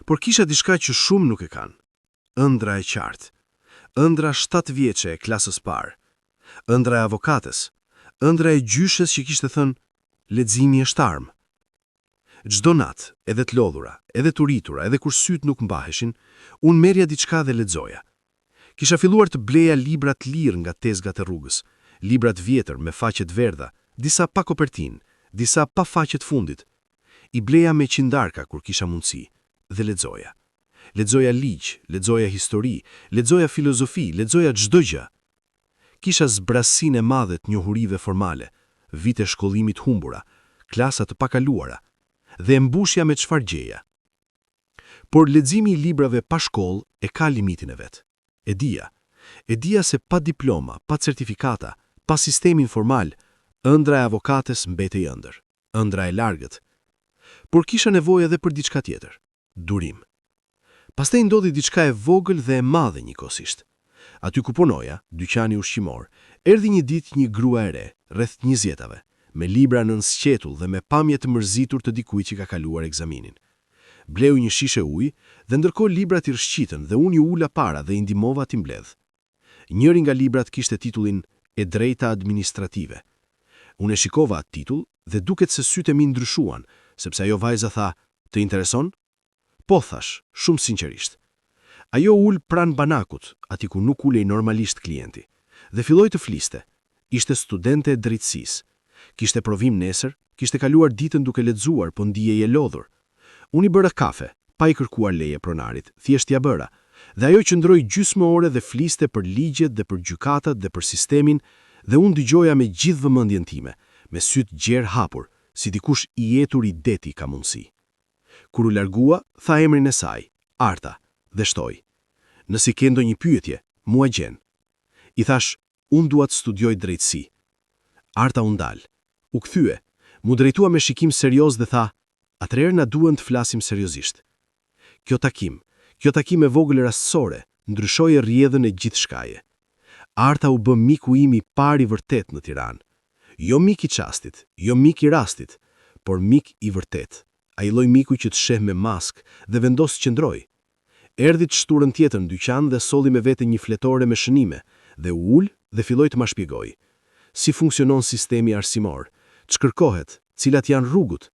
Por kisha diçka që shumë nuk e kanë. Ëndra e qartë. Ëndra 7 vjeçe e klasës parë. Ëndra e avokates. Ëndra e gjyshes që kishte thënë leximi është armë. Çdo natë, edhe të lodhura, edhe të rritura, edhe kur syt nuk mbaheshin, unë merrja diçka dhe lexoja. Kisha filluar të bleja libra të lirë nga tezgat e rrugës, libra të vjetër me faqe të verdha, disa pa kopertinë, disa pa faqe të fundit. I bleja me qindarka kur kisha mundësi dhe lexoja. Lexoja ligj, lexoja histori, lexoja filozofi, lexoja çdo gjë. Kisha zbrasinë e madhe të njohurive formale, vite shkollimit humbura, klasa të pakaluara, dhe e mbushja me çfarë gjeja. Por leximi i librave pa shkollë e ka limitin e vet. E dija se pa diploma, pa certifikata, pa sistemin formal, ëndra e avokates mbetej ëndër, ëndra e largët. Por kisha nevojë edhe për diçka tjetër, durim. Pastaj ndodhi diçka e vogël dhe e madhe njëkohësisht. Aty ku punoja, dyqani ushqimor, erdhi një ditë një grua e re, rreth 20-tave, me libra nën sqetull dhe me pamje të mërzitur të dikujt që ka kaluar ekzaminin. Bleu një shishe ujë dhe ndërkohë librat i rshqitën dhe unë i ula para dhe i ndihmova t'i mbledh. Njëri nga librat kishte titullin E drejta administrative. Unë e shikova atë titull dhe duket se sytë e mi ndryshuan, sepse ajo vajza tha: "Të intereson?" Po, thash, shumë sinqerisht. Ajo ul pranë banakut, ati ku nuk ulej normalisht klienti, dhe filloi të fliste. Ishte studente e drejtësisë. Kishte provim nesër, kishte kaluar ditën duke lexuar, po ndihej e lodhur. Unë i bëra kafe, pa i kërkuar leje pronarit, thjesht ja bëra. Dhe ajo qëndroi gjysmë ore dhe fliste për ligjet dhe për gjykatat dhe për sistemin, dhe unë dëgjoja me gjithë vëmendjen time, me sytë gjerë hapur, si dikush i jetur i deti ka mundësi. Kur u largua, tha emrin e saj, Arta, dhe shtoi: "Nëse ke ndonjë pyetje, mua gjen." I thash: "Unë dua të studioj drejtësi." Arta u ndal. U kthye, mu drejtua me shikim serioz dhe tha: "Atëherë na duhen të flasim seriozisht." Kjo takim e vogël rastësore, ndryshoi rrjedhën e gjithë shkaje. Arta u bë miku im i parë i vërtet në Tiranë. Jo mik i çastit, jo mik i rastit, por mik i vërtet. Ai lloj miku që të sheh me mask dhe vendos të qëndroj. Erdhi të shturën tjetër në dyqan dhe solli me vete një fletore me shënime, dhe u ul dhe filloi të ma shpjegoj si funksionon sistemi arsimor, ç'kërkohet, cilat janë rrugut.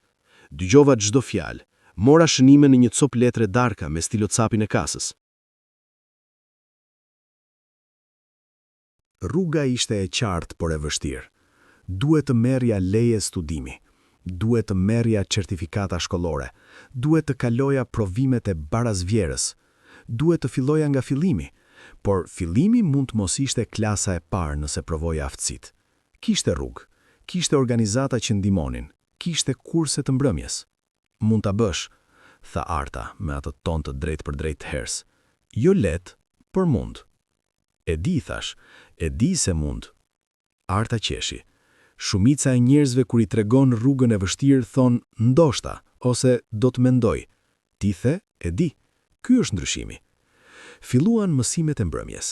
Dëgjova çdo fjalë, mora shënime në një copë letre darka me stilocapin e kasës. Rruga ishte e qartë por e vështirë. Duhet të merrja leje studimi, duhet të merrja certifikata shkollore, duhet të kaloja provimet e barazvjerës, duhet të filloja nga fillimi, por fillimi mund të mos ishte klasa e parë nëse provoja aftësitë. Kishte rrugë, kishte organizata që ndihmonin, kishte kurse të mbrëmjes. "Mund ta bësh," tha Arta me atë ton të drejtë për drejtë hers. "Jo lehtë, por mund." "E di," thash, "e di se mund." Arta qeshi. Shumica e njerëzve kur i tregon rrugën e vështirë thon ndoshta ose do të mendoj. Ti the, e di. Ky është ndryshimi. Filluan mësimet e mbrëmjes.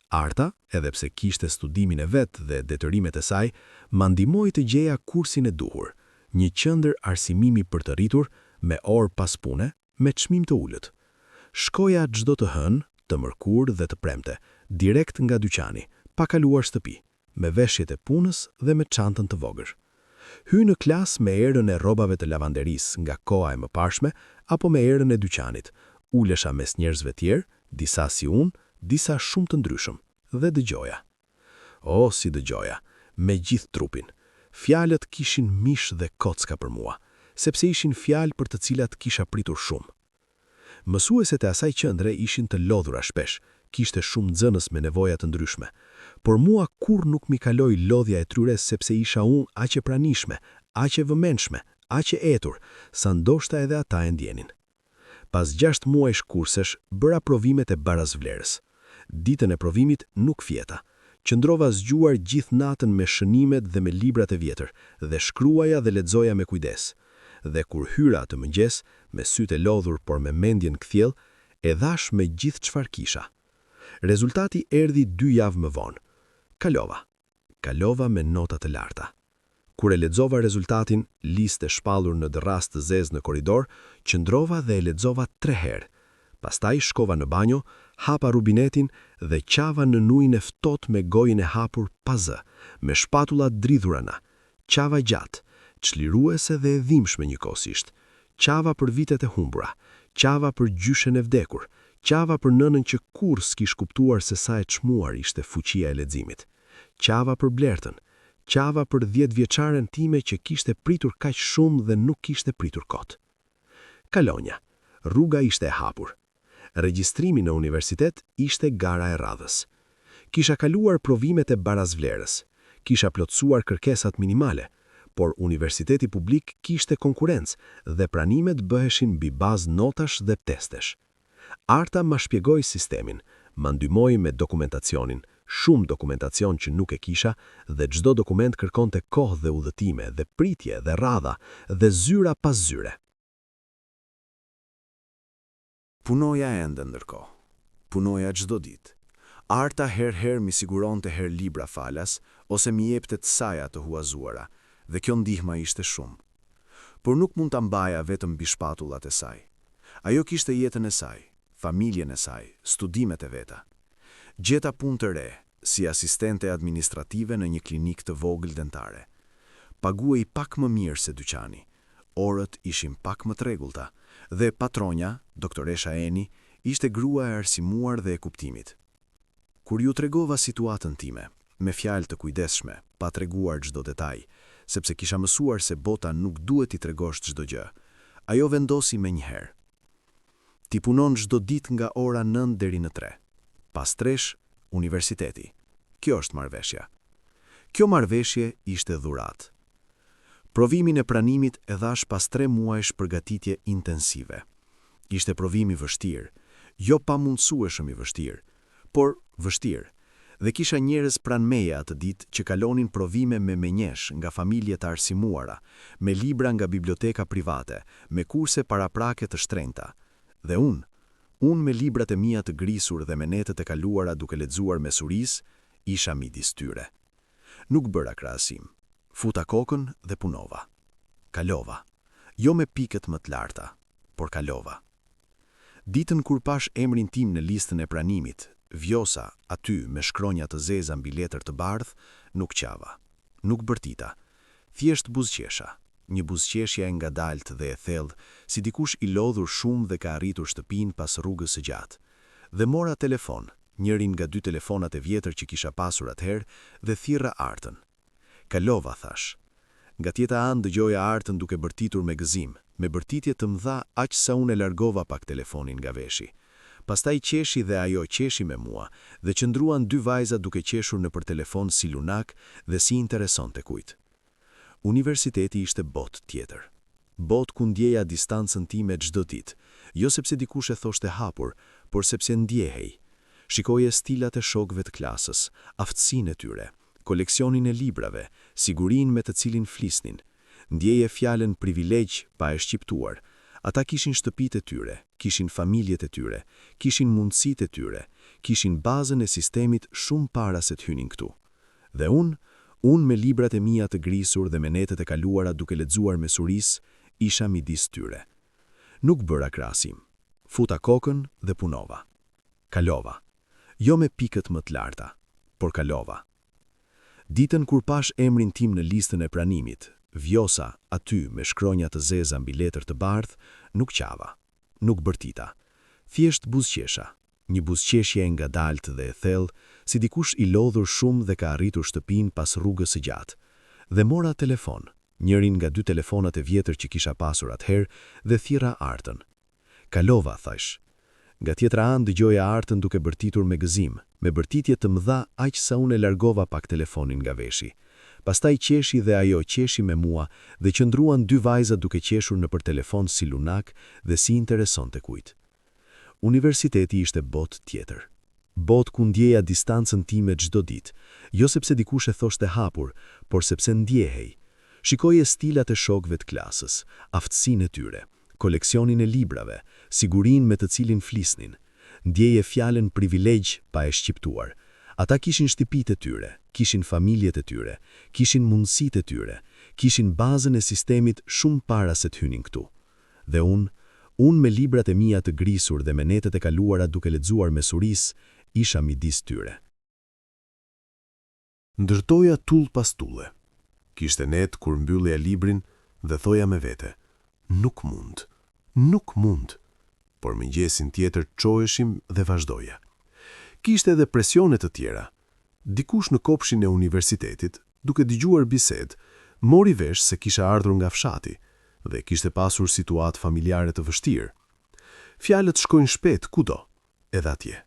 Arta, edhe pse kishte studimin e vet dhe detyrimet e saj, ma ndihmoi të gjeja kursin e duhur, një qendër arsimimi për të rritur, me orë pas pune, me çmim të ulët. Shkoja çdo të hënë, të mërkurë dhe të premte, direkt nga dyqani, pa kaluar shtëpi, me veshjet e punës dhe me çantën të vogël. Hy në klas me erën e rrobave të lavanderisë nga koha e mëparshme apo me erën e dyqanit. Ulesha mes njerëzve tjerë, disa si unë, disa shumë të ndryshëm, dhe dëgjoja. O, si dëgjoja, me gjithë trupin. Fjalët kishin mish dhe kocka për mua, sepse ishin fjalë për të cilat kisha pritur shumë. Mësueset e asaj qendre ishin të lodhura shpesh, kishte shumë nxënës me nevoja të ndryshme, por mua kur nuk mi kaloi lodhja e tyre sepse isha unë aq e pranishme, aq e vëmendshme, aq e etur, sa ndoshta edhe ata e ndjenin. Pas 6 muajsh kursesh, bëra provimet e barazvlerës. Ditën e provimit nuk fjeta. Qëndrova zgjuar gjithë natën me shënimet dhe me librat e vjetër, dhe shkruaja dhe lexoja me kujdes. Dhe kur hyra atë mëngjes, me sytë e lodhur por me mendjen kthjell, e dhash me gjithë çfarë kisha. Rezultati erdhi 2 javë më vonë. Kalova me nota të larta. Kur e lexova rezultatin, listë e shpallur në dërras të zezë në korridor, qëndrova dhe e lexova 3 herë. Pastaj shkova në banjo, hapa rubinetin dhe qava në ujin e ftohtë me gojën e hapur pa zë, me shpatullat dridhurana. Qava gjatë, çliruese dhe e dhimbshme njëkohësisht. Qava për vitet e humbura, qava për gjyshen e vdekur, qava për nënën që kurrë s'kish kuptuar se sa e çmuar ishte fuqia e leximit. Qava për Blertën, qava për 10 vjeçaren time që kishte pritur kaq shumë dhe nuk kishte pritur kot. Kalonja, rruga ishte e hapur. Regjistrimi në universitet ishte gara e radhës. Kisha kaluar provimet e barazvlerës, kisha plotësuar kërkesat minimale, por universiteti publik kishte konkurrencë dhe pranimet bëheshin mbi bazë notash dhe testesh. Arta ma shpjegoi sistemin, ma ndihmoi me dokumentacionin, shumë dokumentacion që nuk e kisha dhe çdo dokument kërkonte kohë dhe udhëtime dhe pritje dhe radha dhe zyra pas zyre. Punoja ende ndërkohë. Punoja çdo ditë. Arta herë mi siguronte herë libra falas ose mi jepte të saja të huazuara, dhe kjo ndihma ishte shumë. Por nuk mund ta mbaja vetëm mbi shpatullat e saj. Ajo kishte jetën e saj, familjen e saj, studimet e veta. Gjeta punë të re, si asistente administrative në një klinik të vogël dentare. Paguhej pak më mirë se dyqani. Orët ishin pak më të rregullta dhe patronja, doktoresha Eni, ishte grua e arsimuar dhe e kuptimit. Kur ju tregova situatën time, me fjalë të kujdesshme, pa treguar çdo detaj, sepse kisha mësuar se bota nuk duhet i tregosh çdo gjë, ajo vendosi menjëherë. Ti punon çdo ditë nga ora 9 deri në 3. Pas 3, universiteti. Kjo është marrëveshja. Kjo marrëveshje ishte dhuratë. Provimin e pranimit e dhash pas 3 muajsh përgatitje intensive. Ishte provimi vështirë, jo pamundsueshëm i vështirë, por vështirë. Dhe kisha njerëz pranë meje atë ditë që kalonin provime me menjesh nga familje të arsimuara, me libra nga biblioteka private, me kurse paraprake të shtrenjta. Dhe unë me librat e mia të grisur dhe me netët e kaluara duke lexuar me suris, isha midis tyre. Nuk bëra krahasim. Futa kokën dhe punova. Kalova. Jo me pikët më të larta, por kalova. Ditën kur pash emrin tim në listën e pranimit, vjosa aty me shkronja të zeza mbi letër të bardhë, nuk qava. Nuk bërtita. Thjesht buzëqesha. Një buzëqeshje e ngadalt dhe e thellë, si dikush i lodhur shumë dhe ka arritur shtëpinë pas rrugës së gjatë. Dhe mora telefon, njërin nga 2 telefonat e vjetër që kisha pasur atëherë, dhe thirra Artën. Kalova, thash. Nga tjeta anë dëgjoja Artën duke bërtitur me gëzim, me bërtitje të mëdha aq sa unë e largova pak telefonin nga veshi. Pastaj qeshi dhe ajo qeshi me mua, dhe qëndruan 2 vajza duke qeshur nëpër telefon si lunak dhe si interesonte kujt. Universiteti ishte botë tjetër. Botë ku ndjeja distancën time çdo ditë, jo sepse dikush e thoshte hapur, por sepse ndjehej. Shikoje stilat e shokëve të klasës, aftësinë e tyre, koleksionin e librave, sigurinë me të cilin flisnin. Ndjeje fjalën privilegj pa e shqiptuar, Ata kishin shtëpitë e tyre, kishin familjet e tyre, kishin mundësitë e tyre, kishin bazën e sistemit shumë para se të hynin këtu. Dhe unë me librat e mia të grisur dhe me netet e kaluara duke lexuar me suris, isha midis tyre. Nuk bëra krahasim. Futa kokën dhe punova. Kalova. Jo me pikët më të larta, por kalova. Ditën kur pash emrin tim në listën e pranimit, vjosa aty me shkronja të zeza mbi letër të bardhë, nuk qava, nuk bërtita. Thjesht buzëqesha, një buzëqeshje e ngadalt dhe e thellë, si dikush i lodhur shumë dhe ka arritur shtëpinë pas rrugës së gjatë. Dhe mora telefon, njërin nga 2 telefonat e vjetër që kisha pasur atëherë, dhe thira Artën. Kalova, thash. Nga tjetra anë dëgjoja Artën duke bërtitur me gëzim, me bërtitje të mëdha aq sa unë e largova pak telefonin nga veshi. Pastaj qeshi dhe ajo qeshi me mua dhe qëndruan 2 vajza duke qeshur nëpër telefon si lunak dhe si interesonte kujt. Universiteti ishte botë tjetër. Botë ku ndjeja distancën time çdo ditë, jo sepse dikush e thoshte hapur, por sepse ndjehej. Shikoje stilat e shokëve të klasës, aftësinë e tyre, koleksionin e librave, sigurinë me të cilin flisnin. Ndjeje fjalën privilegj pa e shqiptuar. Ata kishin shtëpitë e tyre, kishin familjet e tyre, kishin mundësitë e tyre, kishin bazën e sistemit shumë para se të hynin këtu. Dhe unë me librat e mia të grisur dhe me netet e kaluara duke lexuar me suris, isha midis tyre. Ndërtoja tull pas tulle. Kishte net kur mbyllja librin dhe thoja me vete, nuk mund. Por mëngjesin tjetër çoheshim dhe vazhdoja. Kishte edhe presione të tjera. Dikush në kopshin e universitetit, duke dëgjuar bisedë, mori vesh se kisha ardhur nga fshati dhe kishte pasur situatë familjare të vështirë. Fjalët shkojnë shpejt kudo, edhe atje.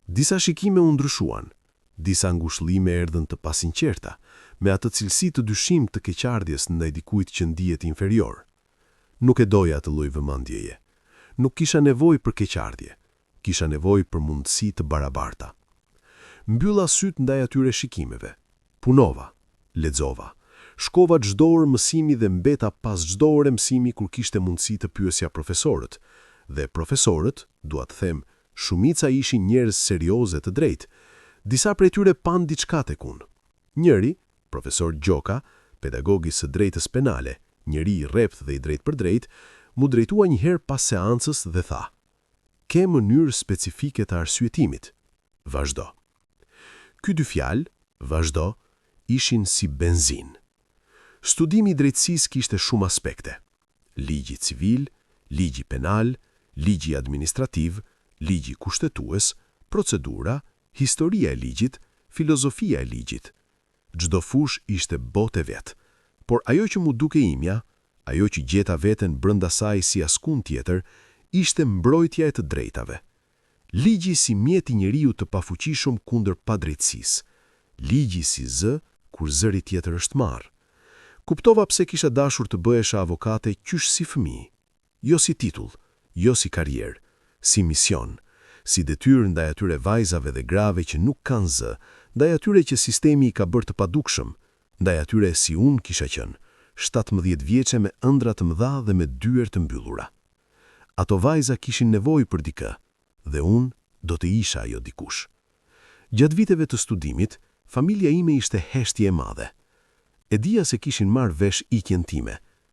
Disa shikime u ndryshuan, disa ngushëllime erdhën të pasinqerta, me atë cilësi të dyshim të keqardhjes ndaj dikujt që ndihet inferior. Nuk e doja të lloj vëmendjeje. Nuk kisha nevojë për keqardhje, kisha nevojë për mundësi të barabarta. Mbylla syt ndaj atyre shikimeve. Punova, lexova. Shkova çdo orë mësimi dhe mbeta pas çdo ore mësimi kur kishte mundësi të pyesja profesorët. Dhe profesorët, dua të them, shumica ishin njerëz serioze të drejtë. Disa prej tyre pan diçka tek unë. Njëri, profesor Gjoka, pedagogi së drejtës penale, njëri i rrept dhe i drejtë për drejtë, mu drejtua një herë pas seancës dhe tha: "Ke mënyrë specifike të arsyetimit? Vazhdo." Ky 2 fjalë, vazhdo, ishin si benzinë. Studimi i drejtësisë kishte shumë aspekte. Ligji civil, ligji penal, ligji administrativ, ligji kushtetues, procedura, historia e ligjit, filozofia e ligjit. Çdo fush ishte botë vet, por ajo që mu duke imja, ajo që gjeta veten brenda saj si askund tjetër, ishte mbrojtja e të drejtave. Ligji si mjet i njeriu të pafuqishëm kundër padrejtësisë. Ligji si zë kur zëri tjetër është marr. Kuptova pse kisha dashur të bëhesha avokate qysh si fëmijë, jo si titull, jo si karrierë, si mision, si detyrë ndaj atyre vajzave dhe grave që nuk kanë zë, ndaj atyre që sistemi i ka bërë të padukshëm, ndaj atyre si unë kisha qenë, 17 vjeçe me ëndra të mëdha dhe me dyer të mbyllura. Ato vajza kishin nevojë për dikë, dhe unë do të isha ajo dikush. Gjatë viteve të studimit, familja ime ishte heshtje e madhe. E dija se kishin marrë vesh ikjen time,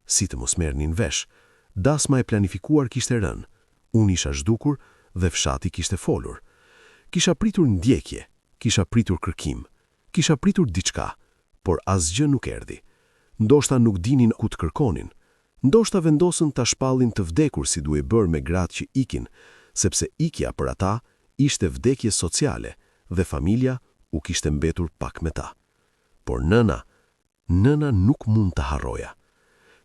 si të mos merrnin vesh. Dasma e planifikuar kishte rënë, unë isha zhdukur dhe fshati kishte folur. Kisha pritur ndjekje, kisha pritur kërkim, kisha pritur diçka, por asgjë nuk erdhi. Ndoshta nuk dinin ku të kërkonin. Ndoshta vendosën ta shpallin të vdekur si duhej bërë me gratë që ikin, sepse ikja për ata ishte vdekje sociale dhe familja u kishte mbetur pak me ta. Por nëna nuk mund të harroja.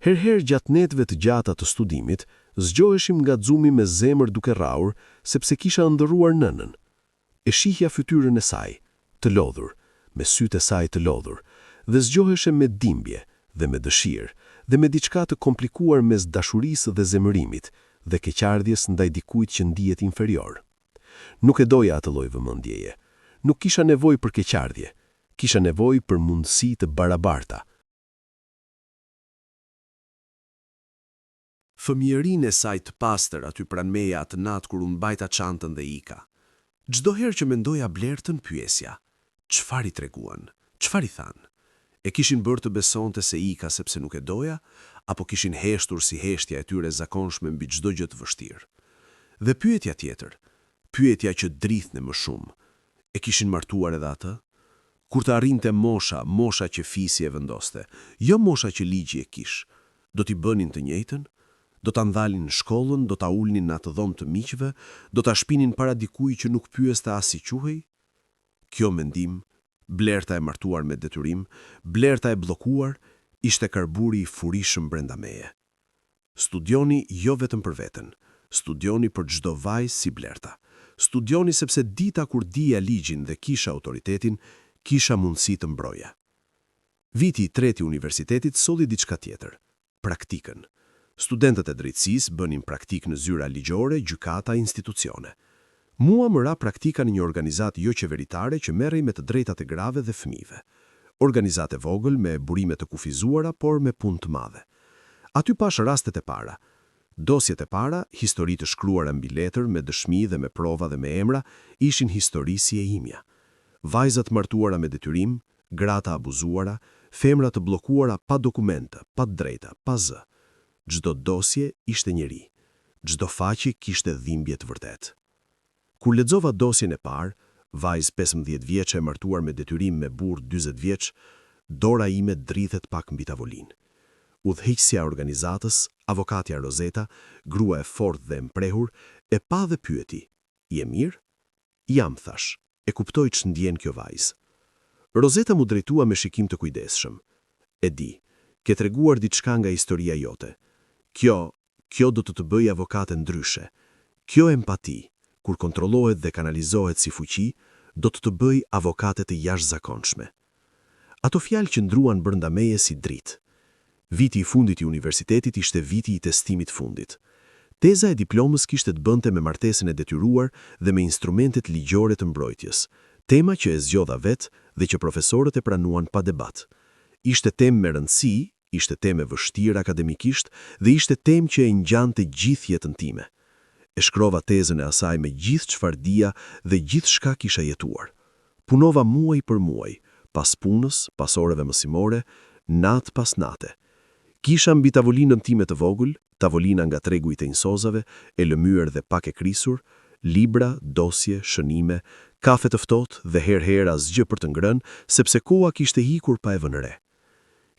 Herher gjatë netëve të gjata të studimit, zgjoheshim nga xumi me zemër duke rraur, sepse kisha ëndërruar nënën. E shihja fytyrën e saj, të lodhur, me sytë e saj të lodhur, dhe zgjoheshem me dhimbje dhe me dëshirë, dhe me diçka të komplikuar mes dashurisë dhe zemërimit, dhe keqardhjes ndaj dikujt që ndihet inferior. Nuk e doja atë lloj vëmendjeje. Nuk kisha nevojë për keqardhje, kisha nevojë për mundësi të barabarta. Fëmijërinë e saj të pastër aty pranë meje atë natë kur unë mbajta çantën dhe ika. Çdo herë që mendoja Blertën pyesja, çfarë i treguan, çfarë i thanë? E kishin bërë të besonte se ika sepse nuk e doja, apo kishin heshtur si heshtja e tyre zakonshme mbi çdo gjë të vështirë? Dhe pyetja tjetër, pyetja që drithne më shumë, e kishin martuar edhe atë? Kur të arrinte mosha që fisi e vendoste, jo mosha që ligji e kish, do t'i bënin të njëjtën? Do ta ndalin në shkollën, do ta ulnin në atë dhomë të miqve, do ta shpinin para dikujt që nuk pyeste as si quhej? Kjo mendim, Blerta e martuar me detyrim, Blerta e bllokuar, ishte karburi i furishëm brenda meje. Studioni jo vetëm për veten, studioni për çdo vajzë si Blerta. Studioni sepse dita kur dija ligjin dhe kisha autoritetin, kisha mundësi të mbroja. Viti i tretë i universitetit solli diçka tjetër, praktikën. Studentët e drejtësisë bënin praktik në zyra ligjore, gjykata, institucione. Mua më ra praktika në një organizatë jo qeveritare që merrej me të drejtat e grave dhe fëmijëve. Organizatë e vogël me burime të kufizuara, por me punë të madhe. Aty pash rastet e para. Dosjet e para, histori të shkruara mbi letër me dëshmi dhe me prova dhe me emra, ishin histori si e imja. Vajzat martuara me detyrim, grata abuzuara, femra të bllokuara pa dokumente, pa drejta, pa zë. Çdo dosje ishte njeri. Çdo faqe kishte dhimbje të vërtet. Kur lexova dosjen e parë, vajzë 15 vjeçe e martuar me detyrim me burr 40 vjeç, dora ime drithet pak mbi tavolinë. Udhëheqësja e organizatës, avokatja Rozeta, grua e fortë dhe mprehur, e pa dhe pyeti, "Je mirë?" "Jam", thash, e kuptoj që ndjen kjo vajzë. Rozeta mu drejtua me shikim të kujdesshëm. "E di, ke treguar diçka nga historia jote. Kjo do të bëjë avokate ndryshe. Kjo empati, kur kontrollohet dhe kanalizohet si fuqi, do të bëjë avokate të jashtëzakonshme." Ato fjalë që ndruan brenda meje si dritë. Viti i fundit i universitetit ishte viti i testimit fundit. Teza e diplomës kishte të bënte me martesën e detyruar dhe me instrumentet ligjore të mbrojtjes, tema që e zgjodha vetë dhe që profesorët e pranuan pa debat. Ishte temë me rëndësi, ishte temë e vështirë akademikisht dhe ishte temë që e ngjante gjithë jetën time. E shkrova tezën e asaj me gjithë çfarë dija dhe gjithë shka kisha jetuar. Punova muaj për muaj, pas punës, pas oreve mësimore, natë pas nate. Kisha mbi tavolinën time të vogël, tavolina nga tregu i tenjsozave, e lëmyer dhe pak e krisur, libra, dosje, shënime, kafe të ftohtë dhe herë asgjë për të ngrënë, sepse koha kishte hikur pa e vënë re.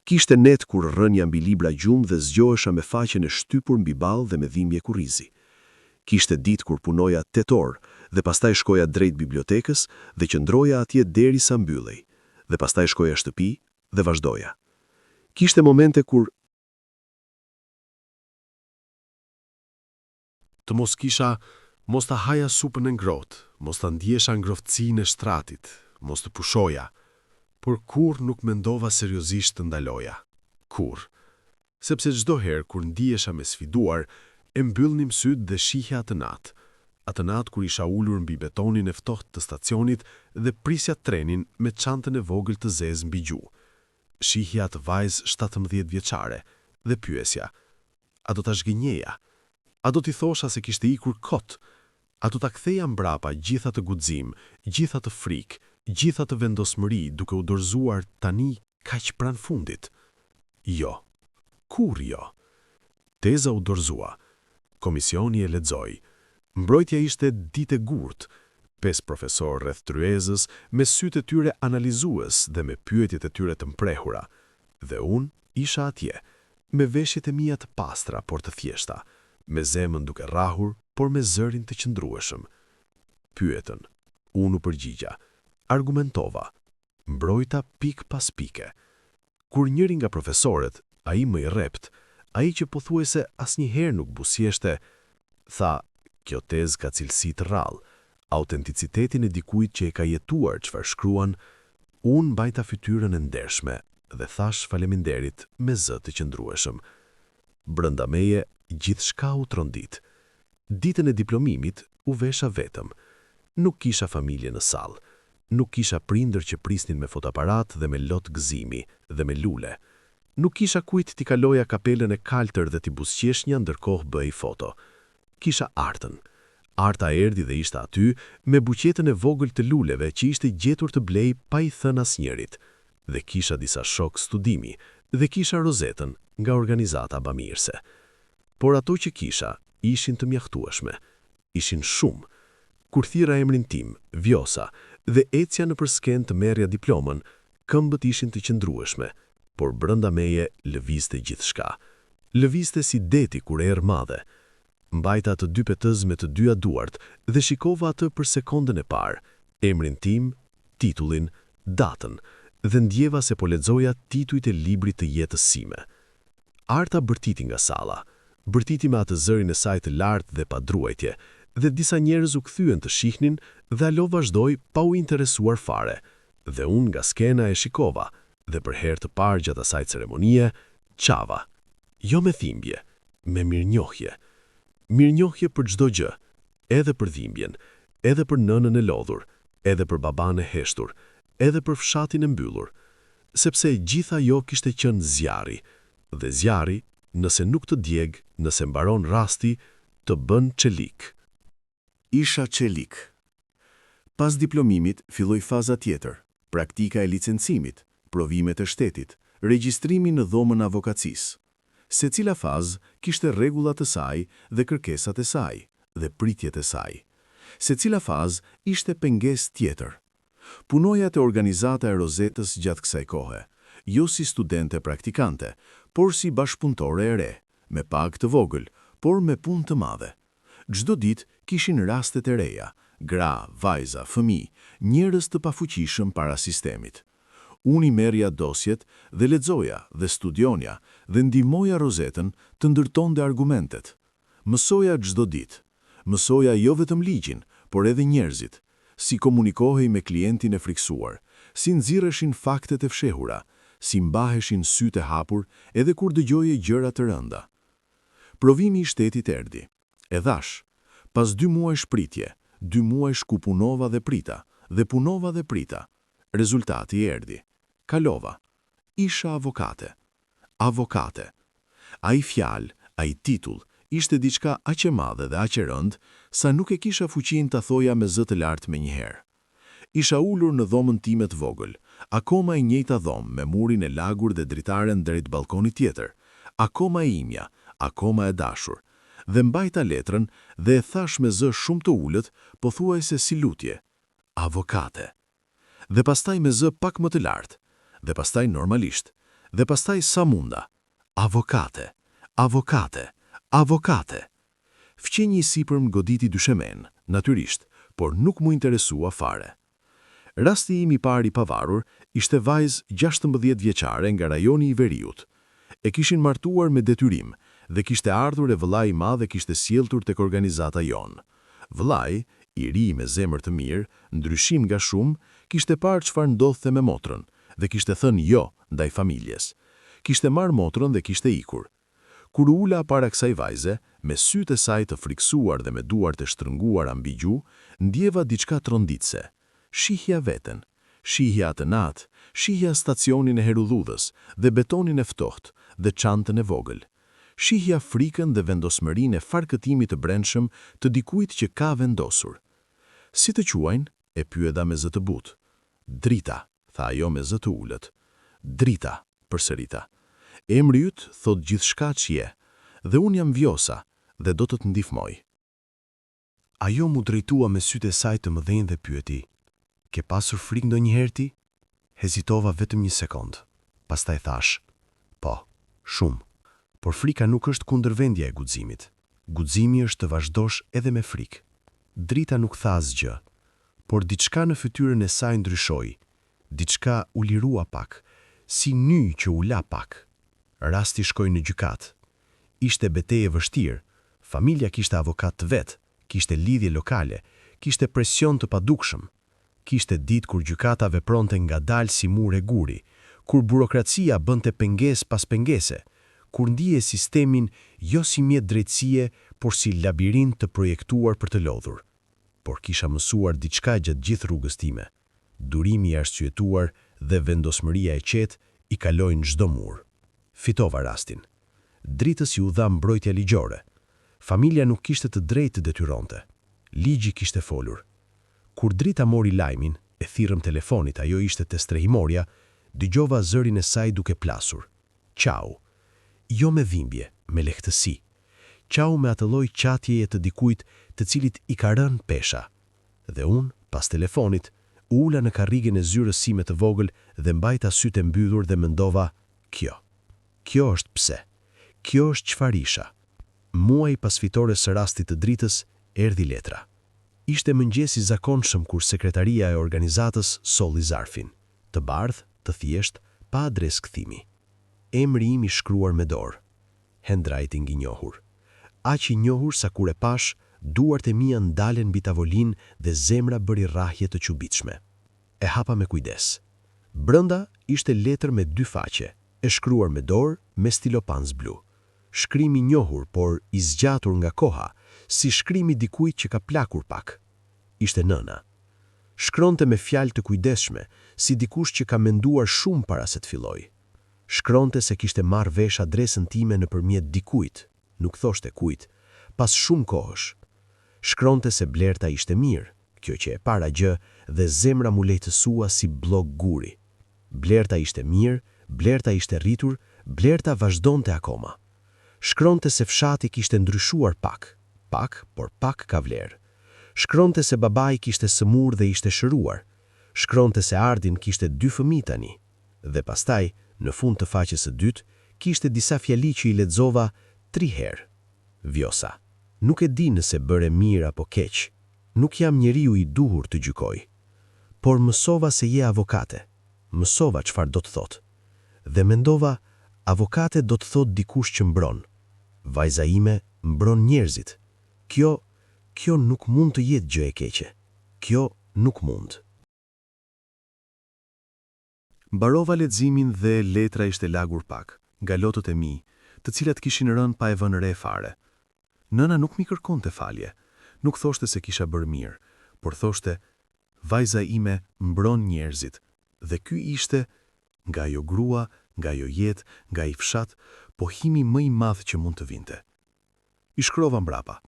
Kishte net kur rënja mbi libra gjumë dhe zgjohesha me faqen e shtypur mbi ballë dhe me dhimbje kurrizi. Kishte ditë kur punoja 8 orë dhe pastaj shkoja drejt bibliotekës dhe qëndroja atje derisa mbyllej, dhe pastaj shkoja shtëpi dhe vazhdoja. Kishte momente kur të mos ta haja supën e ngrohtë, mos ta ndjesha ngrohtësinë e shtratit, mos të pushoja, por kur nuk mendova seriozisht të ndaloja. Kur? Sepse çdo herë kur ndihesha me sfiduar, e mbyllnim syt dhe shihja atë natë kur isha ulur mbi betonin e ftohtë të stacionit dhe prisja trenin me çantën e vogël të zezë mbi gjuhë. Shihja atë vajzë 17 vjeçare dhe pyesja, a do ta zhgënjeja? A do t'i thosha se kishte ikur kot? A do ta ktheja mbrapa gjitha të guxim, gjitha të frikë, gjitha të vendosmëri duke u dorëzuar tani kaq pranë fundit? Jo. Kur jo? Teza u dorëzua. Komisioni e lexoi. Mbrojtja ishte ditë e gurtë. 5 profesorë rreth tryezës me sytë e tyre analizues dhe me pyetjet e tyre të mprehura. Dhe unë isha atje, me veshjet e mia të pastra por të thjeshta, me zemën duke rrahur, por me zërin të qëndrueshëm. Pyetën, unë u përgjigja, argumentova, mbrojta pik pas pike. Kur njëri nga profesorët, ai më i rrept, ai që pothuajse asnjëherë nuk buzëqeshte, tha, kjo tezë ka cilësi të rrallë, autenticitetin e dikujt që e ka jetuar çfarë shkruan, unë mbajta fytyrën e ndershme dhe thash faleminderit me zë të qëndrueshëm. Brenda meje gjithçka u trondit. Ditën e diplomimit u vesha vetëm. Nuk kisha familje në sallë, nuk kisha prindër që prisnin me fotoaparat dhe me lot gëzimi dhe me lule. Nuk kisha kujt t'i kaloja kapelen e kaltër dhe t'i buzëqeshnja ndërkohë bëj foto. Kisha Artën. Arta erdhi dhe ishte aty me buqetën e vogël të luleve që ishte gjetur të blej pa i thënë asnjërit. Dhe kisha disa shok studimi dhe kisha Rozetën nga organizata bamirëse. Por ato që kisha ishin të mjaftueshme. Ishin shumë. Kur thira emrin tim, Vjosa, dhe ecja në përsken të merrja diplomën, këmbët ishin të qëndrueshme, por brenda meje lëvizte gjithçka. Lëvizte si deti kur erë madhe. Mbajta të dy petëz me të dyja duart dhe shikova atë për sekondën e parë, emrin tim, titullin, datën, dhe ndjeva se po lexoja titujt e librit të jetës sime. Arta bërtiti nga salla, bërtiti me atë zërin e saj të lartë dhe pa druajtje, dhe disa njerëz u kthyen të shihnin dhe alo vazhdoi pa u interesuar fare, dhe unë nga skena e shikova, dhe për herë të parë gjatë asaj ceremonie, qava. Jo me thimbje, me mirënjohje. Mirënjohje për çdo gjë, edhe për dhimbjen, edhe për nënën e lodhur, edhe për baban e heshtur, edhe për fshatin e mbyllur, sepse gjitha jo kishte qenë zjarri, dhe zjarri, nëse nuk të djeg, nëse mbaron rasti, të bën çelik. Isha çelik. Pas diplomimit, filloi faza tjetër, praktika e licencimit, provimet e shtetit, regjistrimi në dhomën avokacisë. Secila fazë kishte rregullat e saj dhe kërkesat e saj, dhe pritjet e saj. Secila fazë ishte pengesë tjetër. Punoja te organizata e Rozetës gjatë kësaj kohe, jo si studente praktikante, por si bashkëpunëtore e re, me pagë të vogël, por me punë të madhe. Çdo ditë kishin rastet e reja, gra, vajza, fëmijë, njerëz të pafuqishëm para sistemit. Unë i merrja dosjet dhe lexoja dhe studionja dhe ndihmoja Rozetën të ndërtonte argumentet. Mësoja çdo ditë. Mësoja jo vetëm ligjin, por edhe njerëzit, si komunikohej me klientin e friksuar, si nxirreshin faktet e fshehura, si mbaheshin sytë e hapur edhe kur dëgjoje gjëra të rënda. Provimi i shtetit erdhi. E dhash, pas 2 muaj shpritje, 2 muaj ku punova dhe prita, dhe punova dhe prita. Rezultati erdhi. Kalova. Isha avokate. Avokate. Ai fjalë, ai titull, ishte diçka aq e madhe dhe aq e rëndë, sa nuk e kisha fuqinë ta thoja me zë të lartë menjëherë. Isha ulur në dhomën time të vogël, akoma e njëjta dhomë me murin e lagur dhe dritaren drejt balkonit tjetër, akoma e imja, akoma e dashur, dhe mbajta letrën dhe e thash me zë shumë të ulët, pothuajse si lutje. Avokate. Dhe pastaj me zë pak më të lartë, dhe pastaj normalisht, dhe pastaj sa munda. Avokate, avokate, avokate. Fqenji sipër më goditi dyshemen, natyrisht, por nuk mu interesua fare. Rasti im i parë i pavarur ishte vajzë 16 vjeçare nga rajoni i Veriut. E kishin martuar me detyrim dhe kishte ardhur e vëllai i madh dhe kishte sjelltur tek organizata jon. Vëllai, i ri me zemër të mirë, ndryshim nga shumë, kishte parë çfarë ndodhte me motrën dhe kishte thënë jo ndaj familjes. Kishte marrë motrën dhe kishte ikur. Kur ula para kësaj vajze, me sytë e saj të friksuar dhe me duart e shtrënguara mbi gjuhë, ndjeva diçka tronditse. Shihja veten, shihja atë natë, shihja stacionin e herudhudhës dhe betonin e ftohtë dhe çantën e vogël. Shihja frikën dhe vendosmërinë e farkëtimit të brendshëm të dikujt që ka vendosur. Si të quajnë? E pyeta me zë të butë. Drita, tha ajo me zë të ulët. Drita, përsërita. Emri yt thot gjithçka që je, dhe unë jam Vjosa dhe do të ndihmoj. Ajo mu drejtua me sytë e saj të mëdhenj dhe pyeti: "Ke pasur frikë ndonjëherë ti?" Hezitova vetëm 1 sekond. Pastaj thash: "Po, shumë. Por frika nuk është kundërvendja e guximit. Guximi është të vazhdosh edhe me frikë." Drita nuk tha asgjë, por diçka në fytyrën e saj ndryshoi. Diçka u lirua pak, si ny që u la pak. Rasti shkoi në gjykat. Ishte betejë vështirë. Familja kishte avokat të vet, kishte lidhje lokale, kishte presion të padukshëm. Kishte ditë kur gjykata vepronte ngadalë si mur e guri, kur burokracia bënte pengesë pas pengese, kur ndije sistemin jo si mjet drejtësie, por si labirint të projektuar për të lodhur. Por kisha mësuar diçka gjatë gjithë rrugës time. Durimi i arsyetuar dhe vendosmëria e qetë i kalojnë çdo mur. Fitova rastin. Dritës ju dha mbrojtja ligjore. Familja nuk kishte të drejtë të detyronte. Ligji kishte folur. Kur Drita mori lajmin, e thirrëm telefonit, ajo ishte te strehimorja, dëgjova zërin e saj duke plasur. Qau. Jo me dhimbje, me lehtësi. Qau me atë lloj qatjeje të dikujt të cilit i ka rënë pesha. Dhe unë, pas telefonit, ula në karrigen e zyrës sime të vogël dhe mbajta sytë e mbyllur dhe mendova, kjo është pse. Kjo është çfarë isha. Muaj pas fitores së rastit të Dritës, erdhi letra. Ishte mëngjes i zakonshëm kur sekretaria e organizatës solli zarfin. Të bardhë, të thjesht, pa adresë kthimi. Emri im i shkruar me dorë. Handwriting i njohur. Aq i njohur sa kur e pash, duart e mia ndalen mbi tavolinë dhe zemra bëri rrahje të çuditshme. E hapa me kujdes. Brenda ishte letër me 2 faqe, e shkruar me dorë me stilopanz blu. Shkrimi i njohur, por i zgjatur nga koha, si shkrimi dikujt që ka plakur pak. Ishte nëna. Shkronte me fjalë të kujdesshme, si dikush që ka menduar shumë para se të filloj. Shkronte se kishte marrë vesh adresën time nëpërmjet dikujt, nuk thoshte kujt, pas shumë kohësh. Shkronte se Blerta ishte mirë, kjo që e para gjë, dhe zemra mu lehtësua si blok guri. Blerta ishte mirë, Blerta ishte rritur, Blerta vazhdonte akoma. Shkronte se fshati kishte ndryshuar pak, por pak ka vlerë. Shkronte se babai kishte sëmur dhe ishte shëruar. Shkronte se Ardin kishte 2 fëmijë tani. Dhe pastaj, në fund të faqes së dytë, kishte disa fjali që i lexova 3 herë. Vjosa. Nuk e di nëse bëre mirë apo keq. Nuk jam njeriu i duhur të gjykoj. Por mësova se je avokate. Mësova çfarë do të thotë. Dhe mendova, avokate do të thotë dikush që mbron. Vajza ime mbron njerëzit. Kjo nuk mund të jetë gjë e keqe. Kjo nuk mund. Mbarova leximin dhe letra ishte lagur pak, nga lotët e mi, të cilat kishin rënë pa e vënë re fare. Nëna nuk mi kërkonte falje, nuk thoshte se kisha bërë mirë, por thoshte, vajza ime mbron njerëzit, dhe ky ishte, nga ajo grua, nga ajo jetë, nga i fshat, pohimi më i madh që mund të vinte. I shkrova mbrapa.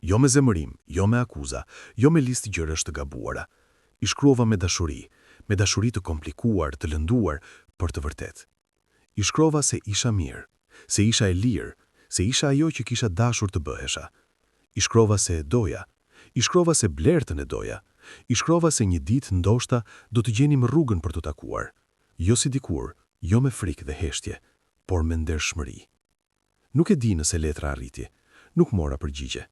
Jo me zemërim, jo me akuza, jo me listë gjërësh të gabuara. I shkrova me dashuri të komplikuar, të lënduar, për të vërtet. I shkrova se isha mirë, se isha e lirë, se isha ajo që kisha dashur të bëhesha. I shkrova se e doja, i shkrova se Blertën e doja, i shkrova se një ditë ndoshta do të gjenim rrugën për të takuar. Jo si dikur, jo me frikë dhe heshtje, por me ndershmëri. Nuk e di nëse letra arriti, nuk mora përgjigje,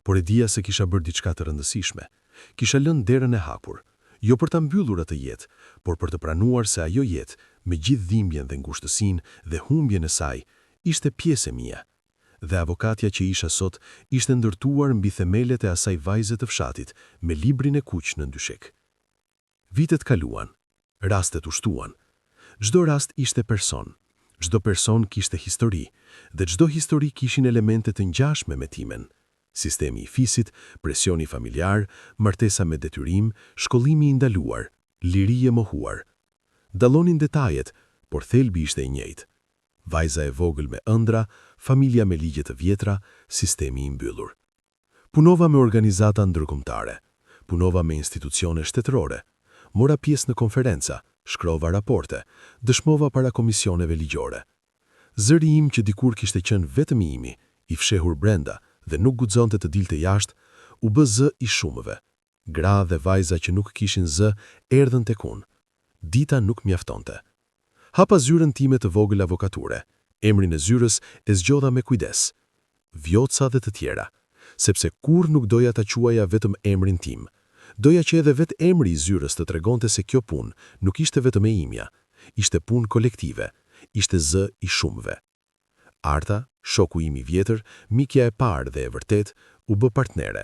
por e dija se kisha bërë diçka të rëndësishme. Kisha lënë derën e hapur, jo për ta mbyllur atë jetë, por për të pranuar se ajo jetë, me gjithë dhimbjen dhe ngushtësinë dhe humbjen e saj, ishte pjesë e mia. Dhe avokatja që isha sot ishte ndërtuar mbi themelet e asaj vajze të fshatit, me librin e kuq në dyshek. Vitet kaluan, rastet u shtuan. Çdo rast ishte person, çdo person kishte histori, dhe çdo histori kishin elemente të ngjashme me timen. Sistemi i fisit, presioni familjar, martesa me detyrim, shkollimi i ndaluar, liri e mohuar. Dallonin detajet, por thelbi ishte i njëjtë. Vajza e vogël me ëndra, familja me ligje të vjetra, sistemi i mbyllur. Punova me organizata ndërkombëtare, punova me institucione shtetërore, mora pjesë në konferenca, shkrova raporte, dëshmova para komisioneve ligjore. Zëri im që dikur kishte qenë vetëm imi, i fshehur brenda dhe nuk guxonte të dilte jashtë, u bë zë i shumëve. Gra dhe vajza që nuk kishin zë erdhën tek unë. Dita nuk mjaftonte. Hapa zyrën time të vogël avokature. Emrin e zyrës e zgjodha me kujdes. Vjoca dhe të tjera, sepse kur nuk doja ta quaja vetëm emrin tim. Doja që edhe vetë emri i zyrës të tregonte se kjo punë nuk ishte vetëm e imja, ishte punë kolektive, ishte zë i shumëve. Arta, shoku im i vjetër, mikja e parë dhe e vërtet, u bë partnere.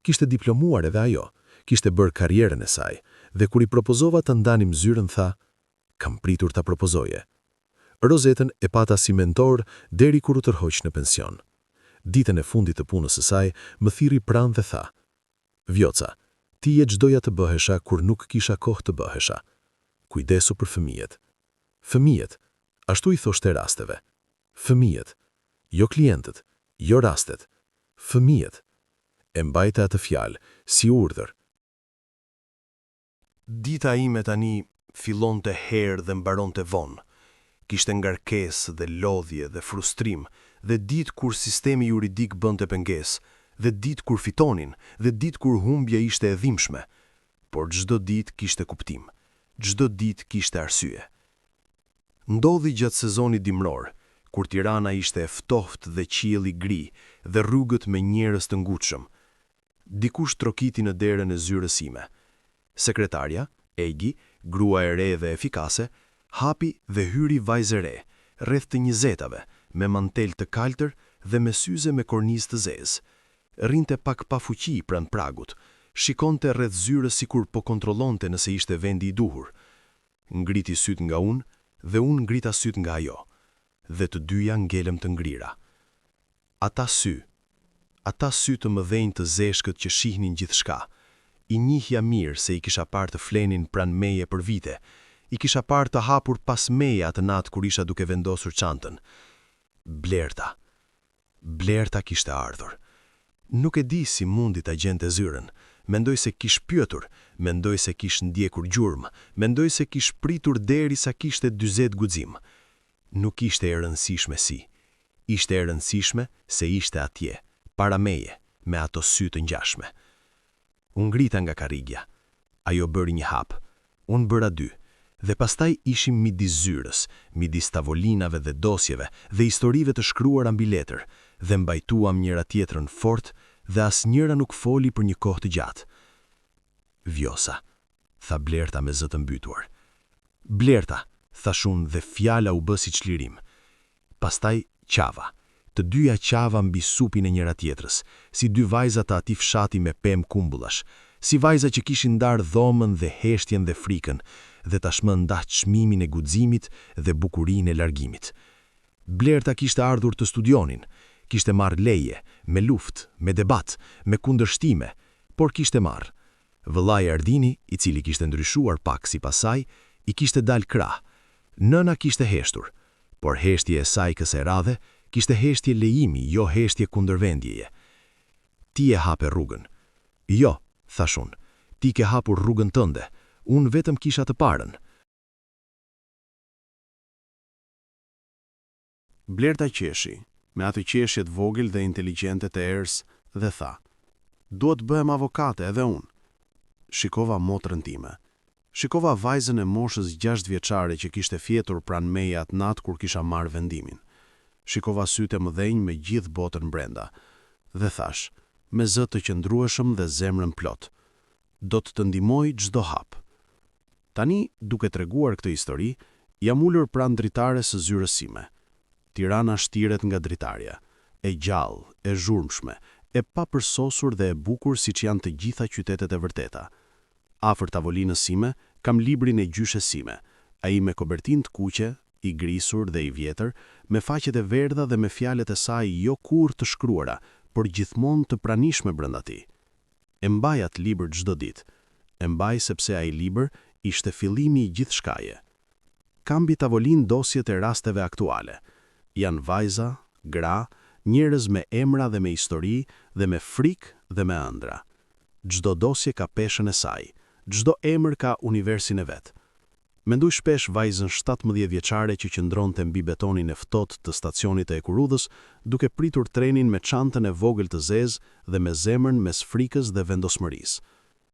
Kishte diplomuar edhe ajo, kishte bërë karrierën e saj, dhe kur i propozova të ndanim zyrën tha, kam pritur ta propozoje. Rozetën e pata si mentor deri kur u tërhoq në pension. Ditën e fundit të punës së saj, më thirri pranë dhe tha, Vjoca, ti e çdoja të bëhesha kur nuk kisha kohë të bëhesha. Kujdesu për fëmijët. Fëmijët, Ashtu i thoshte rasteve. Fëmijët, jo klientët, jo rastet. Fëmijët. E mbajte atë fjalë, si urdhër. Dita ime tani fillon të herë dhe mbaron të vonë. Kishte ngarkesë dhe lodhje dhe frustrim, dhe ditë kur sistemi juridik bënte pengesë, dhe ditë kur fitonin, dhe ditë kur humbja ishte e dhimbshme. Por çdo ditë kishte kuptim, çdo ditë kishte arsye. Ndodhi gjatë sezonit dimror, kur Tirana ishte e ftohtë dhe qielli gri dhe rrugët me njerëz të ngutshëm. Dikush trokiti në derën e zyrës sime. Sekretarja, Egi, grua e re dhe efikase, hapi dhe hyri vajzë e re, rreth të 20-tave, me mantel të kaltër dhe me syze me kornizë të zezë. Rinte pak pa fuqi pranë pragut, shikonte rreth zyrës sikur po kontrollonte nëse ishte vendi i duhur. Ngriti syt nga unë dhe unë ngrita syt nga ajo, dhe të dyja ngelëm të ngrira. Ata sy të mëdhenj të zeshkët që shihnin gjithçka. I njihja mirë se i kisha parë të flenin pranë meje për vite, i kisha parë të hapur pas meje atë natë kur isha duke vendosur çantën. Blerta kishte ardhur. Nuk e di si mundi ta gjente zyrën, mendoj se kish pyetur, mendoj se kish ndjekur gjurmë, mendoj se kish pritur derisa kishte 40 guxim. Nuk ishte e rëndësishme si. Ishte e rëndësishme se ishte atje, para meje, me ato sy të ngjashme. Unë ngrita nga karrigja. Ajo bëri një hap. Unë bëra 2. Dhe pastaj ishim midis zyrës, midis tavolinave dhe dosjeve dhe historive të shkruara mbi letër, dhe mbajtuam njëra tjetrën fort dhe asnjëra nuk foli për një kohë të gjatë. Vjosa, tha Blerta me zë të mbytur. Blerta, thashun dhe fjala u bë si çlirim. Pastaj qava. Të dyja qava mbi supin e njëra tjetrës, si 2 vajza të atij fshati me pemë kumbullash, si vajza që kishin ndarë dhomën dhe heshtjen dhe frikën, dhe tashmë ndah çmimin e guximit dhe bukurinë e largimit. Blerta kishte ardhur të studionin, kishte marrë leje, me luftë, me debat, me kundërshtime, por kishte marrë. Vëllai Ardini, i cili kishte ndryshuar pak sipas saj, i kishte dalë krah. Nëna kishte heshtur, por heshtje e saj kësaj radhe kishte heshtje lejimi, jo heshtje kundërvendjeje. Ti e hape rrugën. Jo, thashun, ti ke hapur rrugën tënde, unë vetëm kisha të parën. Blerta qeshi, me atë qeshjet vogël dhe inteligjente të erës, dhe tha: "Duhet bëhem avokate edhe unë." Shikova motrën time. Shikova vajzën e moshës 6 vjeçare që kishte fjetur pranë meje atë natë kur kisha marrë vendimin. Shikova sytë e mëdhenj me gjithë botën brenda, dhe thash, me zë të qëndrueshëm dhe zemrën plot: "Do të të ndihmoj çdo hap." Tani, duke treguar këtë histori, jam ulur pranë dritares së zyrës sime. Tirana shtiret nga dritarja, e gjallë, e zhurmshme, e papërsosur dhe e bukur siç janë të gjitha qytetet e vërteta. Afër tavolinës sime kam librin e gjyshes sime, ai me kobertinë të kuqe, i grisur dhe i vjetër, me faqet e verdha dhe me fjalët e saj jo kurrë të shkruara, por gjithmonë të pranishme brenda tij. E mbaj atë libër çdo ditë. E mbaj sepse ai libër ishte fillimi i gjithçkaje. Kam mbi tavolinë dosjet e rasteve aktuale. Janë vajza, gra, njerëz me emra dhe me histori dhe me frikë dhe me ëndra. Çdo dosje ka peshën e saj, çdo emër ka universin e vet. Mendoj shpesh vajzën 17 vjeçare që qëndronte mbi betonin e ftohtë të stacionit të Ekurudhës, duke pritur trenin me çantën e vogël të zezë dhe me zemrën mes frikës dhe vendosmërisë.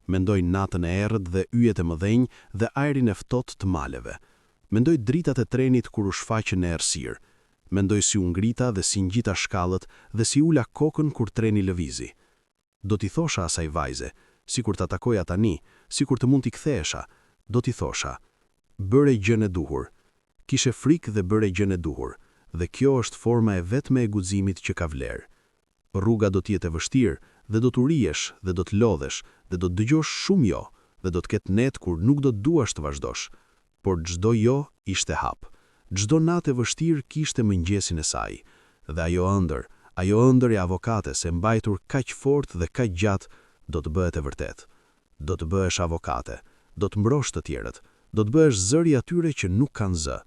Mendoj natën e errët dhe yjet e mëdhenj dhe ajrin e ftohtë të maleve. Mendoj dritat e trenit kur u shfaqën në errësirë. Mendoj si u ngrita dhe si ngjita shkallët dhe si ula kokën kur treni lëvizi. Do t'i thosha asaj vajze, sikur ta takoja tani, sikur të mund t'i kthehesha, do t'i thosha: "Bëre gjën e duhur." Kishe frikë dhe bëre gjën e duhur, dhe kjo është forma e vetme e guximit që ka vlerë. Rruga do t'jetë e vështirë dhe do t'u rihesh dhe do të lodhesh dhe do të dëgjosh shumë jo dhe do të ketë net kur nuk do të duash të vazhdosh. Por çdo jo ishte hap. Çdo natë e vështirë kishte mëngjesin e saj, dhe ajo ëndër e avokates e mbajtur kaq fort dhe kaq gjatë do të bëhet e vërtet. Do të bëhesh avokate, do të mbrosh të tjerët, do të bëhesh zëri atyre që nuk kanë zë.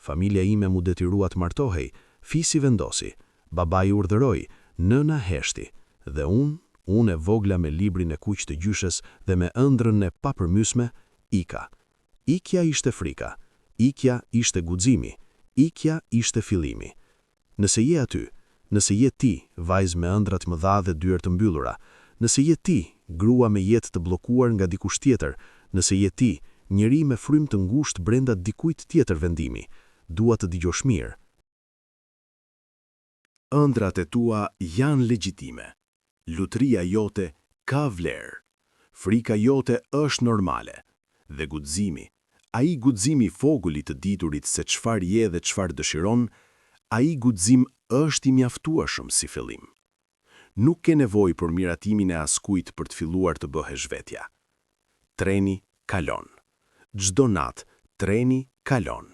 familja ime mu detyrua të martohej, fisi vendosi, babai urdhëroi, nëna heshti, dhe unë e vogla me librin e kuq të gjyshes dhe me ëndrrën e papërmysme, ika. Ikja ishte frika, ikja ishte guximi, ikja ishte fillimi. Nëse je aty, nëse je ti, vajzë me ëndrat mëdha dhe dyert të mbyllura, nëse je ti, grua me jetë të bllokuar nga dikush tjetër, nëse je ti, njeri me frymë të ngushtë brenda dikujt tjetër vendimi, dua të dëgjosh mirë. Ëndrat e tua janë legjitime. Lutria jote ka vlerë. Frika jote është normale. Dhe guximi, ai guximi i fogullit të diturit se çfarë je dhe çfarë dëshiron, ai guxim është i mjaftueshëm si fillim. Nuk ke nevojë për miratimin e askujt për të filluar të bëhesh vetja. Treni kalon. Çdo natë, treni kalon.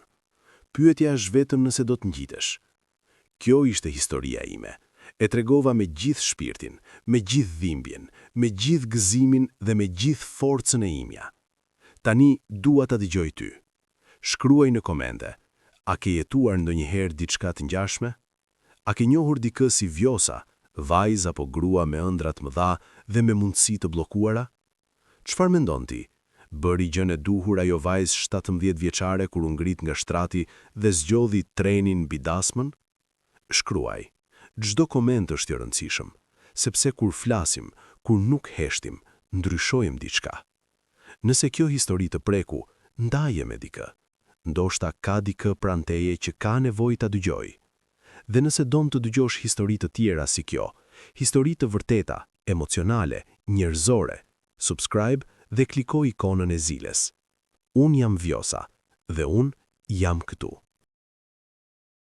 Pyetja është vetëm nëse do të ngjitesh. Kjo ishte historia ime. E tregova me gjithë shpirtin, me gjithë dhimbjen, me gjithë gëzimin dhe me gjithë forcën e imja. Tani dua ta dëgjoj ty. Shkruaj në komente. A ke jetuar ndonjëherë diçka të ngjashme? A ke njohur dikë si Vjosa, vajzë apo grua me ëndrat mëdha dhe me mundësi të bllokuara? Çfarë mendon ti? Bëri gjën e duhur ajo vajzë 17 vjeçare kur u ngrit nga shtrati dhe zgjodhi trenin mbi dasmën? Shkruaj. Çdo koment është i rëndësishëm, sepse kur flasim, kur nuk heshtim, ndryshojmë diçka. Nëse kjo histori të preku, ndaje me dikë. Ndoshta ka dikë pranë teje që ka nevojë ta dëgjoj. Dhe nëse don të dëgjosh histori të tjera si kjo, histori të vërteta, emocionale, njerëzore, subscribe dhe kliko ikonën e zilës. Unë jam Vjosa dhe unë jam këtu.